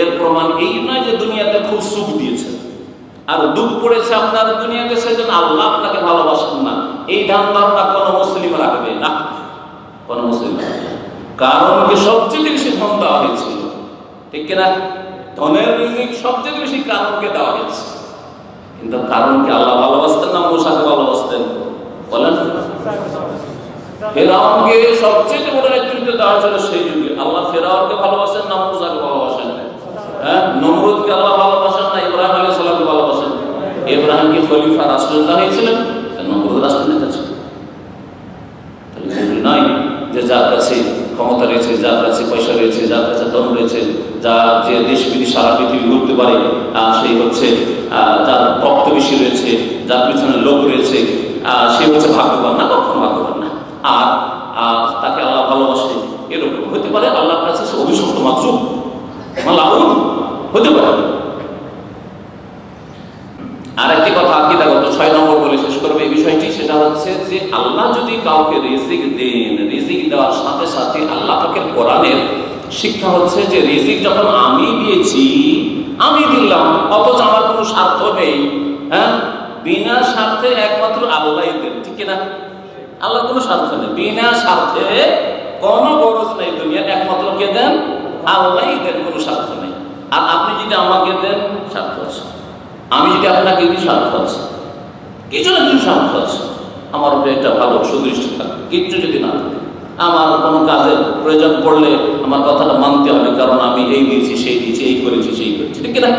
এর প্রমাণ এই নয় যে দুনিয়াতে খুব সুখ দিয়েছেন আর দুঃখ পড়েছে আপনার দুনিয়াতে সেজন্য আল্লাহ আপনাকে ভালোবাসেন না, এই ধারণা কোনো মুসলিম রাখবে না, কোনো মুসলিম রাখবে না। কারণ কি সবচেয়ে বেশি ধন দেওয়া হয়েছিল, ঠিক কিনা? ধনের রিজিক সবচেয়ে বেশি কারণকে দেওয়া হয়েছে, কিন্তু কারণকে আল্লাহ ভালোবাসতেন না মূসাকে ভালোবাসতেন? বলেন। ফেরাউনকে সবচেয়ে বড় নেতৃত্ব দেওয়া হয়েছিল সেই যুগে, আল্লাহ ফেরাউনকে ভালোবাসেন না মূসাকে ভালোবাসেন? হ্যাঁ, নমরুদকে আল্লাহ ভালোবাসেন না ইব্রাহিম আলাইহিস সালামকে ভালোবাসেন? ইব্রাহিম কি খলিফা রাসূলুল্লাহ হয়েছিলেন? নমরুদ রাষ্ট্রনেতা ছিল। তাহলে জরুরি নয় যে যার কাছে ক্ষমতা রয়েছে, যার কাছে পয়সা রয়েছে, যার কাছে ধন রয়েছে, যে দেশ বিদেশ সারা পৃথিবী ঘুরতে পারে সেই হচ্ছে, যার ভক্ত বেশি রয়েছে, যার পিছনে লোক রয়েছে সে হচ্ছে ভাগ্যবান না, কখনো ভাগ্যবান না। আর তাকে আল্লাহ ভালোবাসে এরকম হতে পারে আল্লাহর কাছে সে অভিশপ্ত মাকরুহ মালাউন হতে পারে। আর একটি কথা আকীদাগত 6 নম্বর বলে শেষ করবে এই বিষয়টি, সেটা হচ্ছে যে আল্লাহ যদি কাউকে রিজিক দেন, রিজিক দেওয়ার সাথে সাথে আল্লাহ পাকের কোরআনের শিক্ষা হচ্ছে যে রিজিক যখন আমি দিয়েছি, আমি দিলাম, অথচ আমার কোনো স্বার্থ নেই। হ্যাঁ, বিনা স্বার্থে একমাত্র আল্লাহই দেন, ঠিক কিনা? আল্লাহ কোনো স্বার্থ নেই, বিনা স্বার্থে কোনো গরজ নেই দুনিয়ার, একমাত্র কে দেন? আল্লাহই দেন, কোনো স্বার্থ নেই। আর আপনি যদি আমাকে দেন স্বার্থ আছে, আমি যদি আপনাকে দিই স্বার্থ আছে, কিছু না কিছু স্বার্থ আছে। আমার উপরে একটা ভালো সুদৃষ্টি থাকবে, কিচ্ছু যদি না থাকে, আমার কোনো কাজের প্রয়োজন পড়লে আমার কথাটা মানতে হবে, কারণ আমি এই দিয়েছি, সেই দিয়েছি, এই করেছি, সেই করেছি, ঠিক না?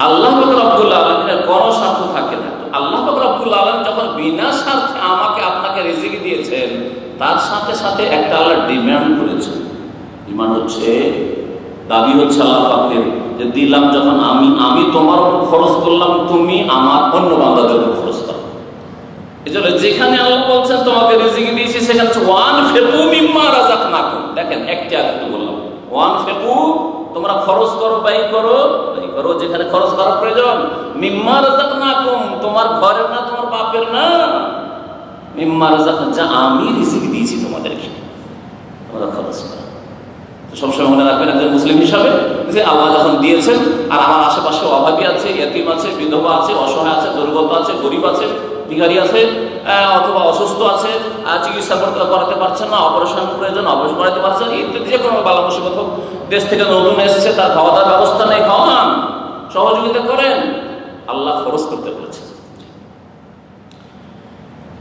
আল্লাহ পাক রব্বুল আলামিনের কোনো স্বার্থ থাকে না। আল্লাহ পাক রব্বুল আলামিন যখন বিনা স্বার্থে আমাকে আপনাকে রিজিক দিয়েছেন, তার সাথে সাথে একটা আল্লাহ ডিমান্ড করেছেন। ডিমান্ড হচ্ছে, দাবি হচ্ছে আল্লাহ পাকের যে দিলাম যখন আমি তোমার উপর খরচ করলাম, তুমি আমার অন্য বান্দাদের উপর খরচ করো। এই জন্য যেখানে আল্লাহ বলছেন তোমাকে রিজিক দিয়েছি, সেখানে ওয়ানফিকু মিম্মা রাযাকনাকুম। দেখেন, একটি আয়াত বললাম, ওয়ানফিকু, তোমরা খরচ করো, ব্যয় করো, যেখানে খরচ করার প্রয়োজন। মিম্মা রাযাকনাকুম, তোমার ঘরের না, তোমার বাপের না, মিম্মা রাযাকনা, যা আমি রিজিক দিয়েছি তোমাদেরকে, তোমরা খরচ করো। সবসময় মনে রাখবেন একজন মুসলিম হিসাবে যে আল্লাহ যখন দিয়েছেন, আর আমার আশেপাশে অভাবী আছে, ইয়েতিম আছে, বিধবা আছে, অসহায় আছে, দুর্গত আছে, গরিব আছে, ভিখারি আছে, অথবা অসুস্থ আছে, চিকিৎসা করাতে পারছেন না, অপারেশন প্রয়োজন, অপারেশন করাতে পারছেন, ইত্যাদি যে কোনো বালা মুসিবত হোক, দেশ থেকে নতুন এসছে, তার খাওয়া দাওয়ার ব্যবস্থা নেই, খাওয়ান, সহযোগিতা করেন। আল্লাহ খরচ করতে বলেছেন।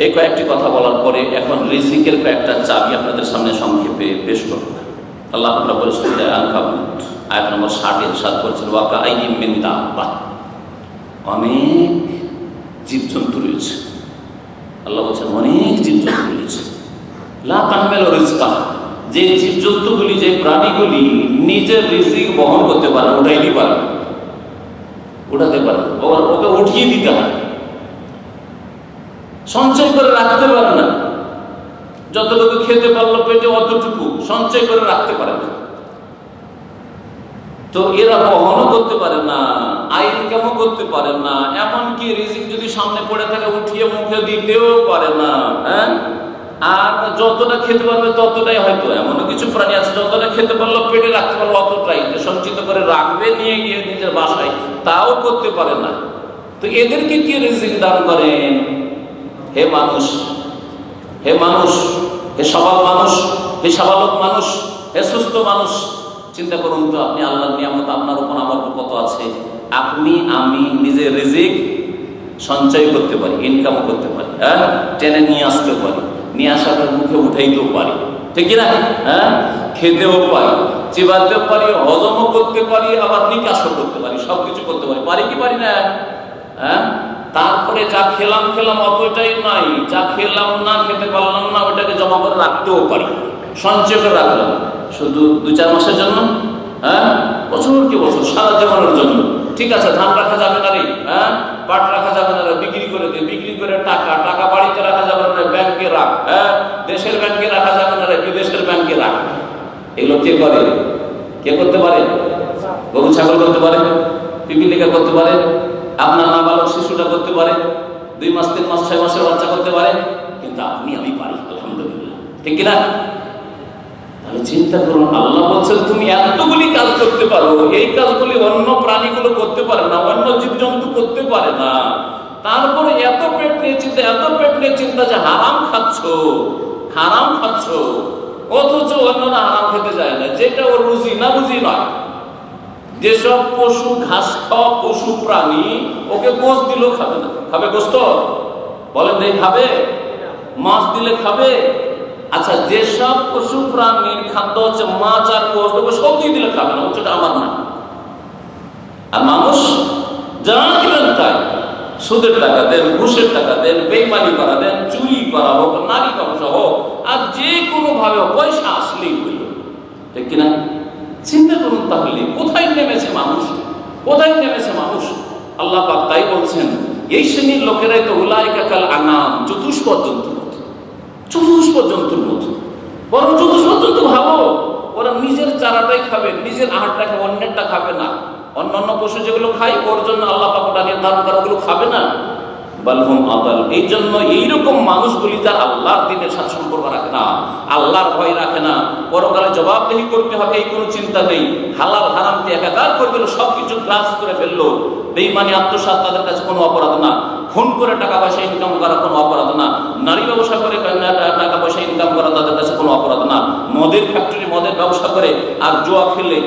এই কয়েকটি কথা বলার পরে এখন রিজিকের কয়েকটা চাবি আপনাদের সামনে সংক্ষেপে পেশ করব। আল্লাহ পাক রব্বুল সূরা আল-আনকাবুত আয়াত নম্বর 60 ইরশাদ করেছেন, ওয়া কাআইয়িম মিন দাব্বাহ, অনেক জীবজন্তু রয়েছে। আল্লাহ বলছেন অনেক জীবজন্তু রয়েছে, লা তাহমিলু রিজকাহা, যে জীবজন্তুগুলি, যে প্রাণীগুলি নিজের রিজিক বহন করতে পারে, উঠাইতে পারে, উঠাতে পারে, ওকে উঠিয়ে দিতে হয়, সঞ্চয় করে রাখতে পারে না। যতটুকু খেতে পারলো পেটে অতটুকু সঞ্চয় করে রাখতে পারে না। তো এরা বহনও করতে পারে না, আয় ইনকামও করতে পারে না, এমনকি রিজিক যদি সামনে পড়ে থাকে উঠিয়ে মুখে দিতেও পারে না। হ্যাঁ, আর যতটা খেতে পারবে ততটাই, হয়তো এমনও কিছু প্রাণী আছে যতটা খেতে পারলো পেটে রাখতে পারলো অতটাই, সঞ্চিত করে রাখবে নিয়ে গিয়ে নিজের বাসায়, তাও করতে পারে না। তো এদেরকে কি রিজিক দান করেন? হে মানুষ, হে মানুষ, হে সবল মানুষ, হে সাবালক মানুষ, হে সুস্থ মানুষ, চিন্তা করুন তো, আপনি আল্লাহর নিয়ামত আপনার উপর আমার উপর কত আছে। আপনি আমি নিজের রিজিক সঞ্চয় করতে পারি, ইনকামও করতে পারি, হ্যাঁ, টেনে নিয়ে আসতে পারি, নিয়ে আসার মুখে উঠাইতেও পারি, ঠিক না? হ্যাঁ, খেতেও পারি, চিবাতেও পারি, হজমও করতে পারি, আবার নিকাশও করতে পারি, সবকিছু করতে পারি, পারি কি পারি না? হ্যাঁ, তারপরে যা খেলাম অতটাই নাই, যা খেলাম না, খেতে পারলাম না, ওটাকে জমা করে রাখতেও পারি, সঞ্চয় করে রাখলাম শুধু 2-4 মাসের জন্য, হ্যাঁ, বছর কি বছর, সারা জীবনের জন্য। ঠিক আছে, ধান রাখা যাবে না রে, হ্যাঁ, পাট রাখা যাবে না রে, বিক্রি করে দে, বিক্রি করে টাকা বাড়িতে রাখা যাবে না রে, ব্যাংকে রাখ, হ্যাঁ, দেশের ব্যাংকে রাখা যাবে না রে, বিদেশের ব্যাংকে রাখ। এগুলো কে করে? কে করতে পারে? গরু ছাগল করতে পারে, পিপিলিকা করতে পারে, আপনার নাবালক শিশুটা করতে পারে, 2 মাস 3 মাস 6 মাসের বাচ্চা করতে পারে, কিন্তু আমি পারি, আলহামদুলিল্লাহ, ঠিক কিনা? তাহলে চিন্তা করুন, আল্লাহ বলছেন তুমি এতগুলি কাজ করতে পারো, এই কাজগুলি অন্য প্রাণীগুলো করতে পারে না, অন্য জীবজন্তু করতে পারে না, তারপরে এত পেট নিয়ে চিন্তা যে হারাম খাচ্ছ, অথচ অন্যরা হারাম খেতে যায় না, যেটা ওর রুজি নয়। যেসব পশু, ঘাস খাওয়া পশু প্রাণী, ওকে গোস্ত দিলেও খাবে না। খাবে গোস্ত? বলেন দেই খাবে? মাছ দিলে খাবে? আচ্ছা, যেসব পশু প্রাণীর খাদ্য হচ্ছে মাছ আর গোস্ত, ওকে সবজি দিলে খাবে না, ওটা আমার না। আর মানুষ যা দিলেন তাই, সুদের টাকা দেন, ঘুষের টাকা দেন, বেইমানি করা দেন, চুরি করা হোক, নারী ব্যবসা হোক, আর যে কোনো ভাবে পয়সা আসলেই হইল, ঠিক কিনা? চিন্তা করুন তাহলে কোথায় নেমেছে মানুষ। আল্লাহ পাক তাই বলছেন, এই শ্রেণীর লোকেরাই তো উলাইকা কাল আনাম, চতুষ্পদ জন্তুর মতো। বরং চতুষ্পদ জন্তু ভালো, ওরা নিজের চারাটাই খাবে, নিজের আহারটা খাবে, অন্যেরটা খাবে না। অন্যান্য পশু যেগুলো খায়, ওর জন্য আল্লাহ পাক ওটা নির্ধারণ করা, ওগুলো খাবে না। বালহুম আদাল, এই জন্য এইরকম মানুষগুলি যারা আল্লাহর দিনের সাথে সম্পর্ক রাখে না, আল্লাহর ভয় রাখে না, পরকালে জবাবদেহি করতে হবে এই কোনো চিন্তা নেই, হালাল হারামকে একাকার করে দিল, সবকিছু গ্রাস করে ফেললো, বেঈমানি আত্মসাৎ তাদের কাছে কোনো অপরাধ না, খুন করে টাকা পয়সা ইনকাম করা কোনো অপরাধ না, নারী ব্যবসা করে টাকা পয়সা ইনকাম করা তাদের কাছে কোনো অপরাধ না, মদের ফ্যাক্টরি, মদের ব্যবসা করে আর জুয়া খেলে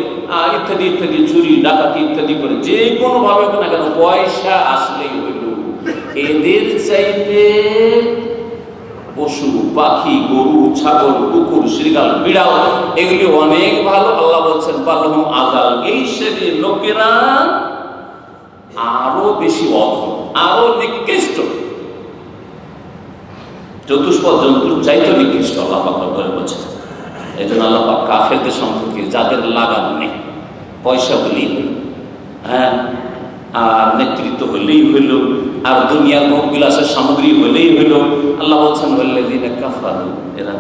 ইত্যাদি চুরি ডাকাতি ইত্যাদি করে যে কোনো ভাবে না কেন পয়সা আসলেই হইল। এদের চাইতে পশু পাখি, গরু ছাগল, কুকুর, শৃগাল, বিড়াল এগুলি অনেক ভালো। আল্লাহ বলছেন বালহুম আযাল, এই শ্রেণীর লোকেরা আরো বেশি অধম, আরো নিকৃষ্ট, চতুষ্পদ জন্তুর চাইতে নিকৃষ্ট আল্লাহ পাক বলছেন। এই জন্য আল্লাহ পাক কাফেরদের সম্পর্কে, যাদের লাগাম নেই, পয়সা হলেই হইল, হ্যাঁ, আর নেতৃত্ব হলেই হইল, আর দুনিয়ার ভোগ বিলাসের সামগ্রী হলেই হইল, আল্লাহ বলছেন ওয়াল্লাযীনা কাফারু, এরা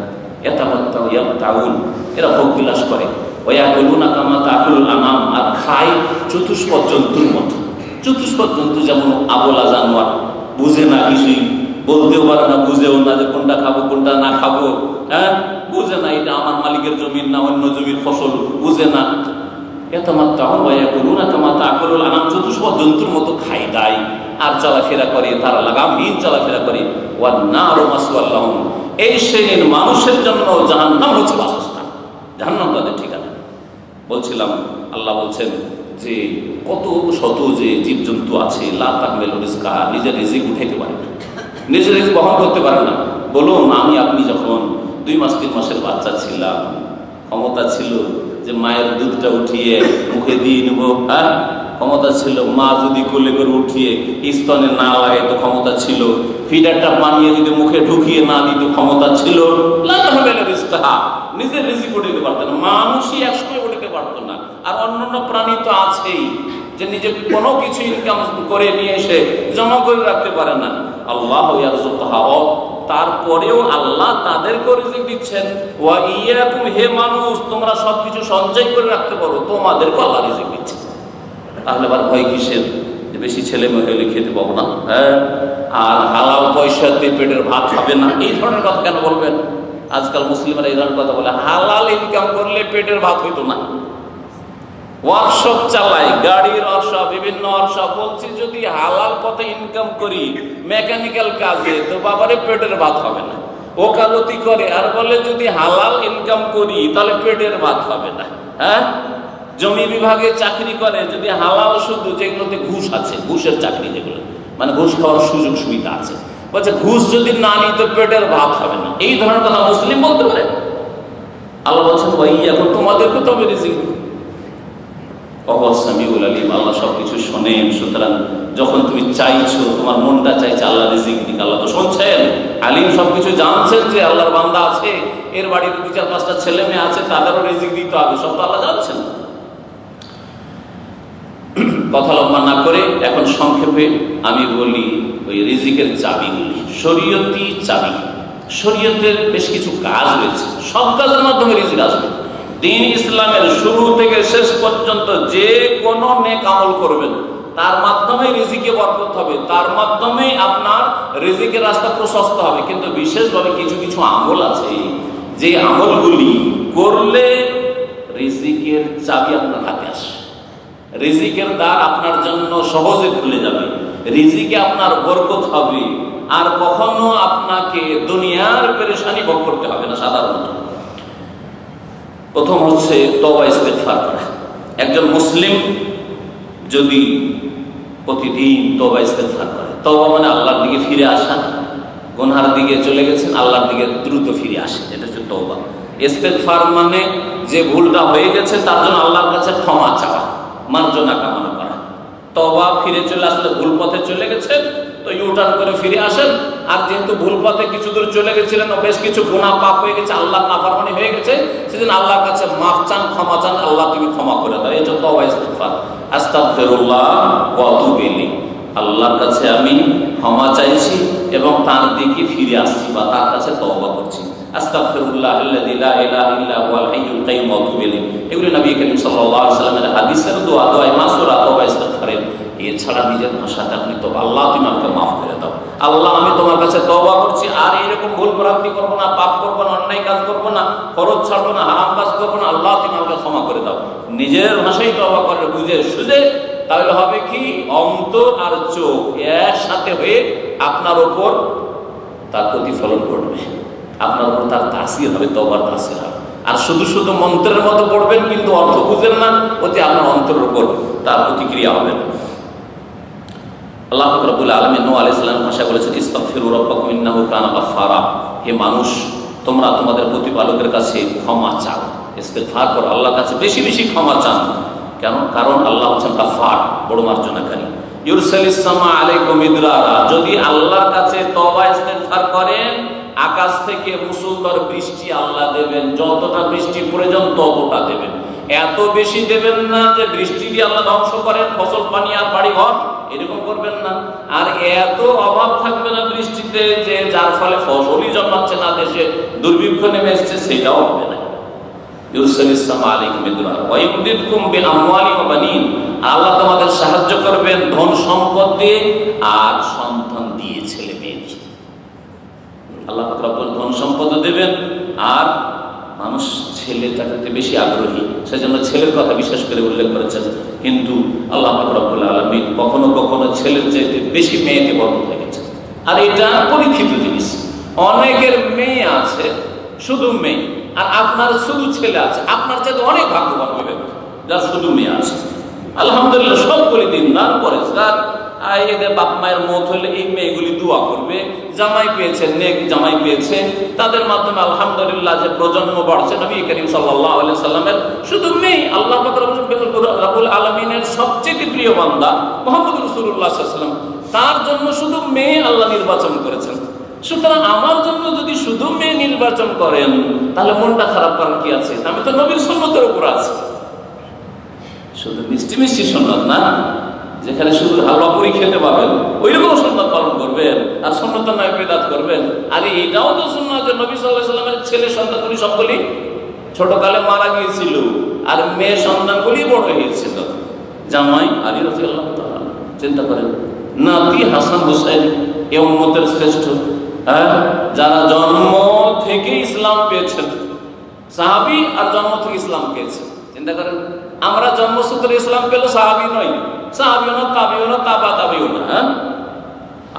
ইয়াতামাত্তাউ ইয়াবতাউন, এরা ভোগ বিলাস করে, ওয়ায়াকুলুনা কামা তাকুলুল আনাম, আর খায় চতুষ্পদ জন্তুর মতো। চতুষ্পদ জন্তু যেমন আবলা জানোয়ার, বুঝে না কিছুই, বলতেও পারে না, বুঝেও না যে কোনটা খাবো কোনটা না খাবো, হ্যাঁ, বুঝে না এটা আমার মালিকের জমির না অন্য জমির ফসল, বুঝে না। চতুষ্পদ জন্তুর মতো খাই দায় আর চলাফেরা করে, তারা লাগামহীন চলাফেরা করে। এই শ্রেণীর মানুষের জন্য জাহান্নাম হচ্ছে বাসস্থান, জাহান্নাম তাদের ঠিকানা। বলছিলাম আল্লাহ বলছেন যে কত শত যে জীবজন্তু আছে, লা তাহমিলু রিজকাহা, নিজের রিজিক উঠাইতে পারে না, নিজের রিজিক বহন করতে পারে না। বলুন, আপনি যখন 2 মাস 3 মাসের বাচ্চা ছিলাম, ক্ষমতা ছিল যে মায়ের দুধটা উঠিয়ে মুখে দিয়ে নেব, হ্যাঁ, ক্ষমতা ছিল। মা যদি কোলে করে উঠিয়ে স্তনে না লাগে তো ক্ষমতা ছিল। ফিডারটা বানিয়ে যদি মুখে ঢুকিয়ে না দিত ক্ষমতা ছিল। নিজের রিজিক উঠাতে পারতো না, মানুষই একসময় উঠাতে পারতো না। আর অন্যান্য প্রাণী তো আছেই যে নিজে কোনো কিছু ইনকাম করে নিয়ে এসে জমা করে রাখতে পারে না। আল্লাহ ইয়ারযুকুহা, তারপরেও আল্লাহ তাদেরকে রিজিক দিচ্ছেন। ওয়া ইয়াকুম, হে মানুষ, তোমরা সবকিছু সঞ্চয় করে রাখতে পারো, তোমাদেরকে আল্লাহ রিজিক দিচ্ছে। তাহলে আবার ভয় কিসের যে বেশি ছেলে মেয়ে হলে খেতে পাবো না, হ্যাঁ, আর হালাল পয়সা দিয়ে পেটের ভাত হবে না, এই ধরনের কথা কেন বলবেন? আজকাল মুসলিমরা এই ধরনের কথা বলে, হালাল ইনকাম করলে পেটের ভাত হইতো না। ওয়ার্কশপ চালাই, গাড়ির ওয়ার্কশপ, বিভিন্ন ওয়ার্কশপ, বলছি যদি হালাল পথে ইনকাম করি মেকানিক্যাল কাজে তো বাবারে পেটের ভাত হবে না। ওকালতি করে আর বলে যদি হালাল ইনকাম করি তাহলে পেটের ভাত হবে না, হ্যাঁ। জমি বিভাগে চাকরি করে, যদি হালাল শুধু, যেগুলোতে ঘুষ আছে, ঘুষের চাকরি যেগুলো, মানে ঘুষ খাওয়ার সুযোগ সুবিধা আছে, বলছে ঘুষ যদি না নিই তো পেটের ভাত হবে না। এই ধরনের কথা মুসলিম বলতে পারে? আল্লাহ বলছেন ওই এখন তোমাদেরকে তবে রিজিক। আল্লাহ সবকিছু শোনেন। সুতরাং যখন তুমি চাইছো, তোমার মনটা চাইছে আল্লাহ রিজিক দিক, আল্লাহ তো শুনছেন, আলিম সবকিছু জানছেন যে আল্লাহর বান্দা আছে, এর বাড়ির 2-4-5টা ছেলে মেয়ে আছে, তাদেরও রিজিক দিতে হবে, সব তো আল্লাহ জানছেন। কথা লম্বা না করে এখন সংক্ষেপে আমি বলি ওই রিজিকের চাবিগুলি, শরীয়তি চাবি। শরীয়তের বেশ কিছু কাজ রয়েছে, সব কাজের মাধ্যমে রিজিক আসবে। দ্বীন ইসলামের শুরু থেকে শেষ পর্যন্ত যে কোনো নেক আমল করবেন তার মাধ্যমে রিজিকে বরকত হবে, তার মাধ্যমে আপনার রিজিকের রাস্তা প্রশস্ত হবে। কিন্তু বিশেষভাবে কিছু কিছু আমল আছে যে আমলগুলি করলে রিজিকের চাবি আপনার হাতে আসে, রিজিকের দ্বার আপনার জন্য সহজে খুলে যাবে, রিজিকে আপনার বরকত হবে, আর কখনো আপনাকে দুনিয়ার পেরেশানি ভোগ করতে হবে না। সাধারণত প্রথম হচ্ছে তওবা ইস্তেগফার করা। একজন মুসলিম যদি প্রতিদিন তওবা ইস্তেগফার করে, তওবা মানে আল্লাহর দিকে ফিরে আসা, গুনহার দিকে চলে গেছেন আল্লাহর দিকে দ্রুত ফিরে আসে, এটা হচ্ছে তওবা। ইস্তেগফার মানে যে ভুলটা হয়ে গেছে তার জন্য আল্লাহর কাছে ক্ষমা চাওয়া, মার্জনা কামনা করা। তওবা ফিরে চলে আসলে, ভুল পথে চলে গেছেন তো ইউটার্ন করে ফিরে আসেন। আর যেহেতু ভুল পথে কিছু দূর চলে গেছিলেন, বেশ কিছু গুনাহ পাপ হয়ে গেছে, আল্লাহ নাফরমানি হয়ে গেছে, সেদিন আল্লাহর কাছে মাফ চান, ক্ষমা চান, আল্লাহ তুমি ক্ষমা করে দাও। এটা তওবা ইস্তেগফার। আস্তাগফিরুল্লাহ ওয়া আতুবু ইলাইহি, আল্লাহর কাছে আমি ক্ষমা চাইছি এবং তার দিকে ফিরে আসছি বা তার কাছে তওবা করছি। আস্তাগফিরুল্লাহাল্লাযী লা ইলাহা ইল্লা হুয়াল হাইয়ুল কাইয়্যুম ওয়া আতুবু ইলাইহি, এগুলো নবী করিম সাল্লাল্লাহু আলাইহি ওয়াসাল্লামের হাদিসের দোয়া, দোয়ায়ে মাসুরা, তওবা ইস্তেগফারের। এছাড়া নিজের ভাষাতে আপনি তো আল্লাহ তুমি আমাকে মাফ করে দাও, আল্লাহ আমি তোমার কাছে তওবা করছি, আর এইরকম ভুল ভ্রান্তি করবো না, পাপ করবো না, অন্যায় কাজ করবো না, ফরজ ছাড়বো না, হারাম কাজ করবো না, আল্লাহ তুমি আমাকে ক্ষমা করে দাও। নিজের ভাষায় তওবা করে বুঝে সুঝে, তাহলে হবে কি অন্তর আর চোখ একসাথে হয়ে আপনার ওপর তার প্রতিফলন ঘটবে, আপনার উপর তার তাসির হবে, তওবার তাসির হবে। আর শুধু শুধু মন্ত্রের মতো পড়বেন কিন্তু অর্থ বুঝেন না, ওতে আপনার অন্তরের উপর তার প্রতিক্রিয়া হবে না। আল্লাহ পাক রব্বুল আলামিন নূহ আলাইহিস সালাম ভাষা বলেছেন, ইস্তাগফিরু রাব্বাকুম ইন্নাহু কানা গাফফারা, হে মানুষ তোমরা তোমাদের প্রতিপালকের কাছে ক্ষমা চাও, ইস্তেগফার করো, আল্লাহর কাছে বেশি বেশি ক্ষমা চান। কেন? কারণ আল্লাহ হচ্ছেন গাফফার, বড় মার্জনাকারী। ইউরসালিস সামা আলাইকুম মিদরারা, যদি আল্লাহর কাছে তওবা ইস্তেগফার করেন আকাশ থেকে মুষলধার বৃষ্টি আল্লাহ দেবেন, যতটা বৃষ্টি প্রয়োজন ততটা দেবেন, এত বেশি দেবেন না যে বৃষ্টি দিয়ে আল্লাহ ধ্বংস করেন ফসল পানি আর বাড়ি ঘর, এরকম করবেন না। আর এত অভাব থাকবে না বৃষ্টিতে যে যার ফলে ফসলই জন্মাচ্ছে না, দেশে দুর্ভিক্ষ নেমে এসছে, সেটাও হবে না। ইউরসালিস সামা আলাইকুম মিদরারা ওয়া ইউমদিদকুম বিআমওয়ালিন ওয়া বানিন, আল্লাহ তোমাদের সাহায্য করবেন ধন সম্পদ দিয়ে আর সন্তান দিয়ে, ছেলে মেয়ে দিয়ে। আল্লাহ পাক রব্বুল ধন সম্পদ দেবেন, আর মানুষ ছেলেটাকে বেশি আগ্রহী, সেজন্য ছেলের কথা বিশেষ করে উল্লেখ করেছেন। কিন্তু আল্লাহ পাক রব্বুল আলামিন কখনো কখনো ছেলের চাইতে বেশি মেয়েকে বরকত রেখেছেন। আর এটা পরীক্ষিত জিনিস, অনেকের মেয়ে আছে শুধু মেয়ে, আর আপনার শুধু ছেলে আছে, আপনার চাইতে অনেক ভাগ্যবান হবেন যার শুধু মেয়ে আছে। আলহামদুলিল্লাহ সকলে দিনদার পরেজগার, এদের বাপ মায়ের মত হলে এই মেয়েগুলি দোয়া করবে, জামাই পেয়েছে, নেক জামাই পেয়েছে, তাদের মাধ্যমে আলহামদুলিল্লাহ যে প্রজন্ম বাড়ছে। নবী করিম সাল্লাল্লাহু আলাইহি সাল্লামের শুধু মেয়ে, আল্লাহ পাক রব্বুল আলামিনের সবচেয়ে প্রিয় বান্দা মুহাম্মদ রাসূলুল্লাহ সাল্লাল্লাহু আলাইহি ওয়াসাল্লাম, তার জন্য শুধু মেয়ে আল্লাহ নির্বাচন করেছেন। সুতরাং আমার জন্য যদি শুধু মেয়ে নির্বাচন করেন তাহলে মনটা খারাপ করার কি আছে? আমি তো নবীর সুন্নতের উপর আছি। শুধু মিষ্টি মিষ্টি সুন্নত না, যেখানে শুধু হালুয়া পুরি খেতে পাবেন ওই রকম সুন্নত পালন করবেন, আর সুন্নতের নামে বিদআত করবেন। আর এটাও তো সুন্নাত যে নবী সাল্লাল্লাহু আলাইহি ওয়াসাল্লামের ছেলে সন্তানগুলি সবগুলি ছোটকালে মারা গিয়েছিল, আর মেয়ে সন্তানগুলি বড় হয়েছিল। জামাই আলী রাদিয়াল্লাহু তাআলা, চিন্তা করেন, নাতি হাসান হুসাইন, এ উম্মতের শ্রেষ্ঠ, যারা জন্ম থেকে ইসলাম পেয়েছেন, সাহাবী আর জন্ম থেকে ইসলাম পেয়েছে। চিন্তা করেন, আমরা জন্মসূত্রে ইসলাম পেল, সাহাবী নয়, সাহাবীও না, তাবিও না, তাবিও না।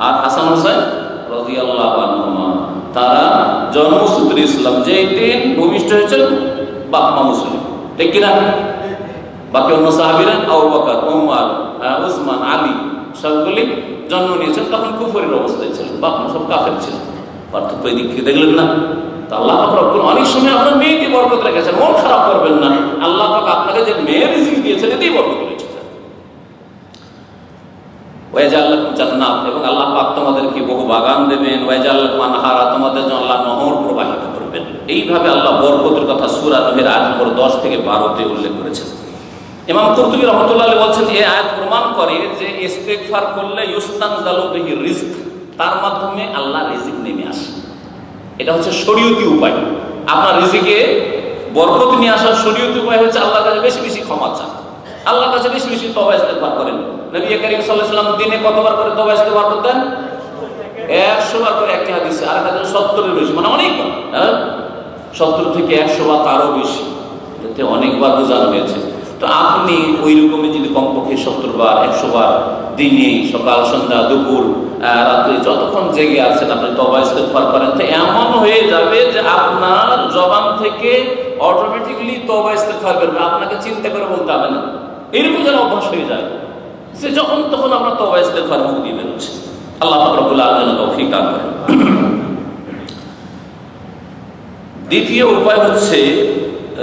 আর হাসান হুসাইন রাদিয়াল্লাহু আনহুমা, তারা জন্মসূত্রে ইসলাম, যে দিন ভূমিষ্ঠ হয়েছেন বাপ মা মুসলিম, ঠিক কিনা? বাকি অন্য সাহাবীরা আবু বকর, ওমর, উসমান, আলী সবগুলি জন্ম নিয়েছেন তখন কুফরের অবস্থায় ছিলেন, বাপ মা সব কাফের ছিলেন। পার্থক্য এদিকে দেখলেন না? আল্লাহ পাক রব্বুল অনেক সময় আপনার মেয়েকে বরকত রেখেছেন, মন খারাপ করবেন না। আল্লাহ পাক আপনাকে যে মেয়ে রিজিক দিয়েছেন এতেই বরকত রয়েছে। ওয়াজাল লাকুম জান্নাত, এবং আল্লাহ পাক তোমাদেরকে বহু বাগান দেবেন। ওয়াজাল লাকুম আনহারা, তোমাদের জন্য আল্লাহ নহর প্রবাহিত করবেন। এইভাবে আল্লাহ বরকতের কথা সূরা নূহের আয়াত নম্বর 10 থেকে 12 উল্লেখ করেছেন। ইমাম কুরতুবী রাহমাতুল্লাহ আলাইহি বলছেন, এই আয়াত প্রমাণ করে যে ইস্তিগফার করলে ইউস্তানজালু বিহি রিজক, তার মাধ্যমে আল্লাহ রিজিক নেমে আসে। এটা হচ্ছে শরীয়তি উপায়। আপনার রিজিকে বরকত নিয়ে আসার শরীয়তি উপায় হচ্ছে আল্লাহর কাছে বেশি বেশি ক্ষমা চান, আল্লাহর কাছে বেশি বেশি তওবা ইস্তিগফার করেন। নবী করিম সাল্লাল্লাহু আলাইহি ওয়াসাল্লাম দিনে কতবার করে তওবা ইস্তিগফার করতেন? 100 বার করে। একটি হাদিসে আর একটা 70 এর বেশি, মানে অনেকবার। 70 থেকে 100 বার, তারও বেশি। এতে অনেকবার বোঝানো হয়েছে। তো আপনি ওই রকমই যদি কমপক্ষে 70 বার 100 বার দিনে সকাল সন্ধ্যা দুপুর রাত্রে যতক্ষণ জেগে আছেন আপনি তওবা ইস্তিগফার করেন, তো এমন হয়ে যাবে যে আপনার জবান থেকে অটোমেটিক্যালি তওবা ইস্তিগফার করবে, আপনাকে চিন্তা করে বলতে হবে না। এরকম যেন অভ্যাস হয়ে যায় যে যখন তখন আপনার তওবা ইস্তিগফার মুখ দিয়ে বেরোচ্ছে। আল্লাহ পাক রব্বুল আলামিন তৌফিক দান করেন। দ্বিতীয় উপায় হচ্ছে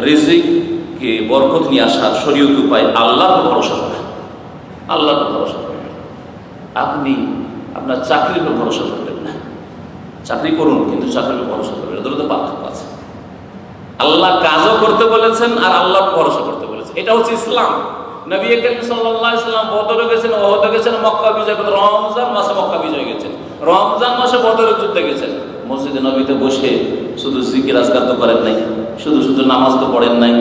রিজিককে বরকত নিয়ে আসার শরীয়ত উপায় আল্লাহর ভরসা করা। আল্লাহর ভরসা করবেন। আপনি আপনার চাকরির উপর ভরসা করবেন না। চাকরি করুন, কিন্তু চাকরির উপর ভরসা করবেন, এদের মধ্যে পার্থক্য আছে। আল্লাহ কাজও করতে বলেছেন আর আল্লাহর ভরসা করতে বলেছেন। এটা হচ্ছে ইসলাম। নবী করিম সাল্লাল্লাহু আলাইহি ওয়াসাল্লাম বদরে গেছেন, ওহদে গেছেন, মক্কা বিজয় করতে, রমজান মাসে মক্কা বিজয় গেছেন, রমজান মাসে বদরের যুদ্ধে গেছেন। মসজিদে নবীতে বসে শুধু জিকির আজকার তো করেন নাই, শুধু শুধু নামাজ তো পড়েন নাই,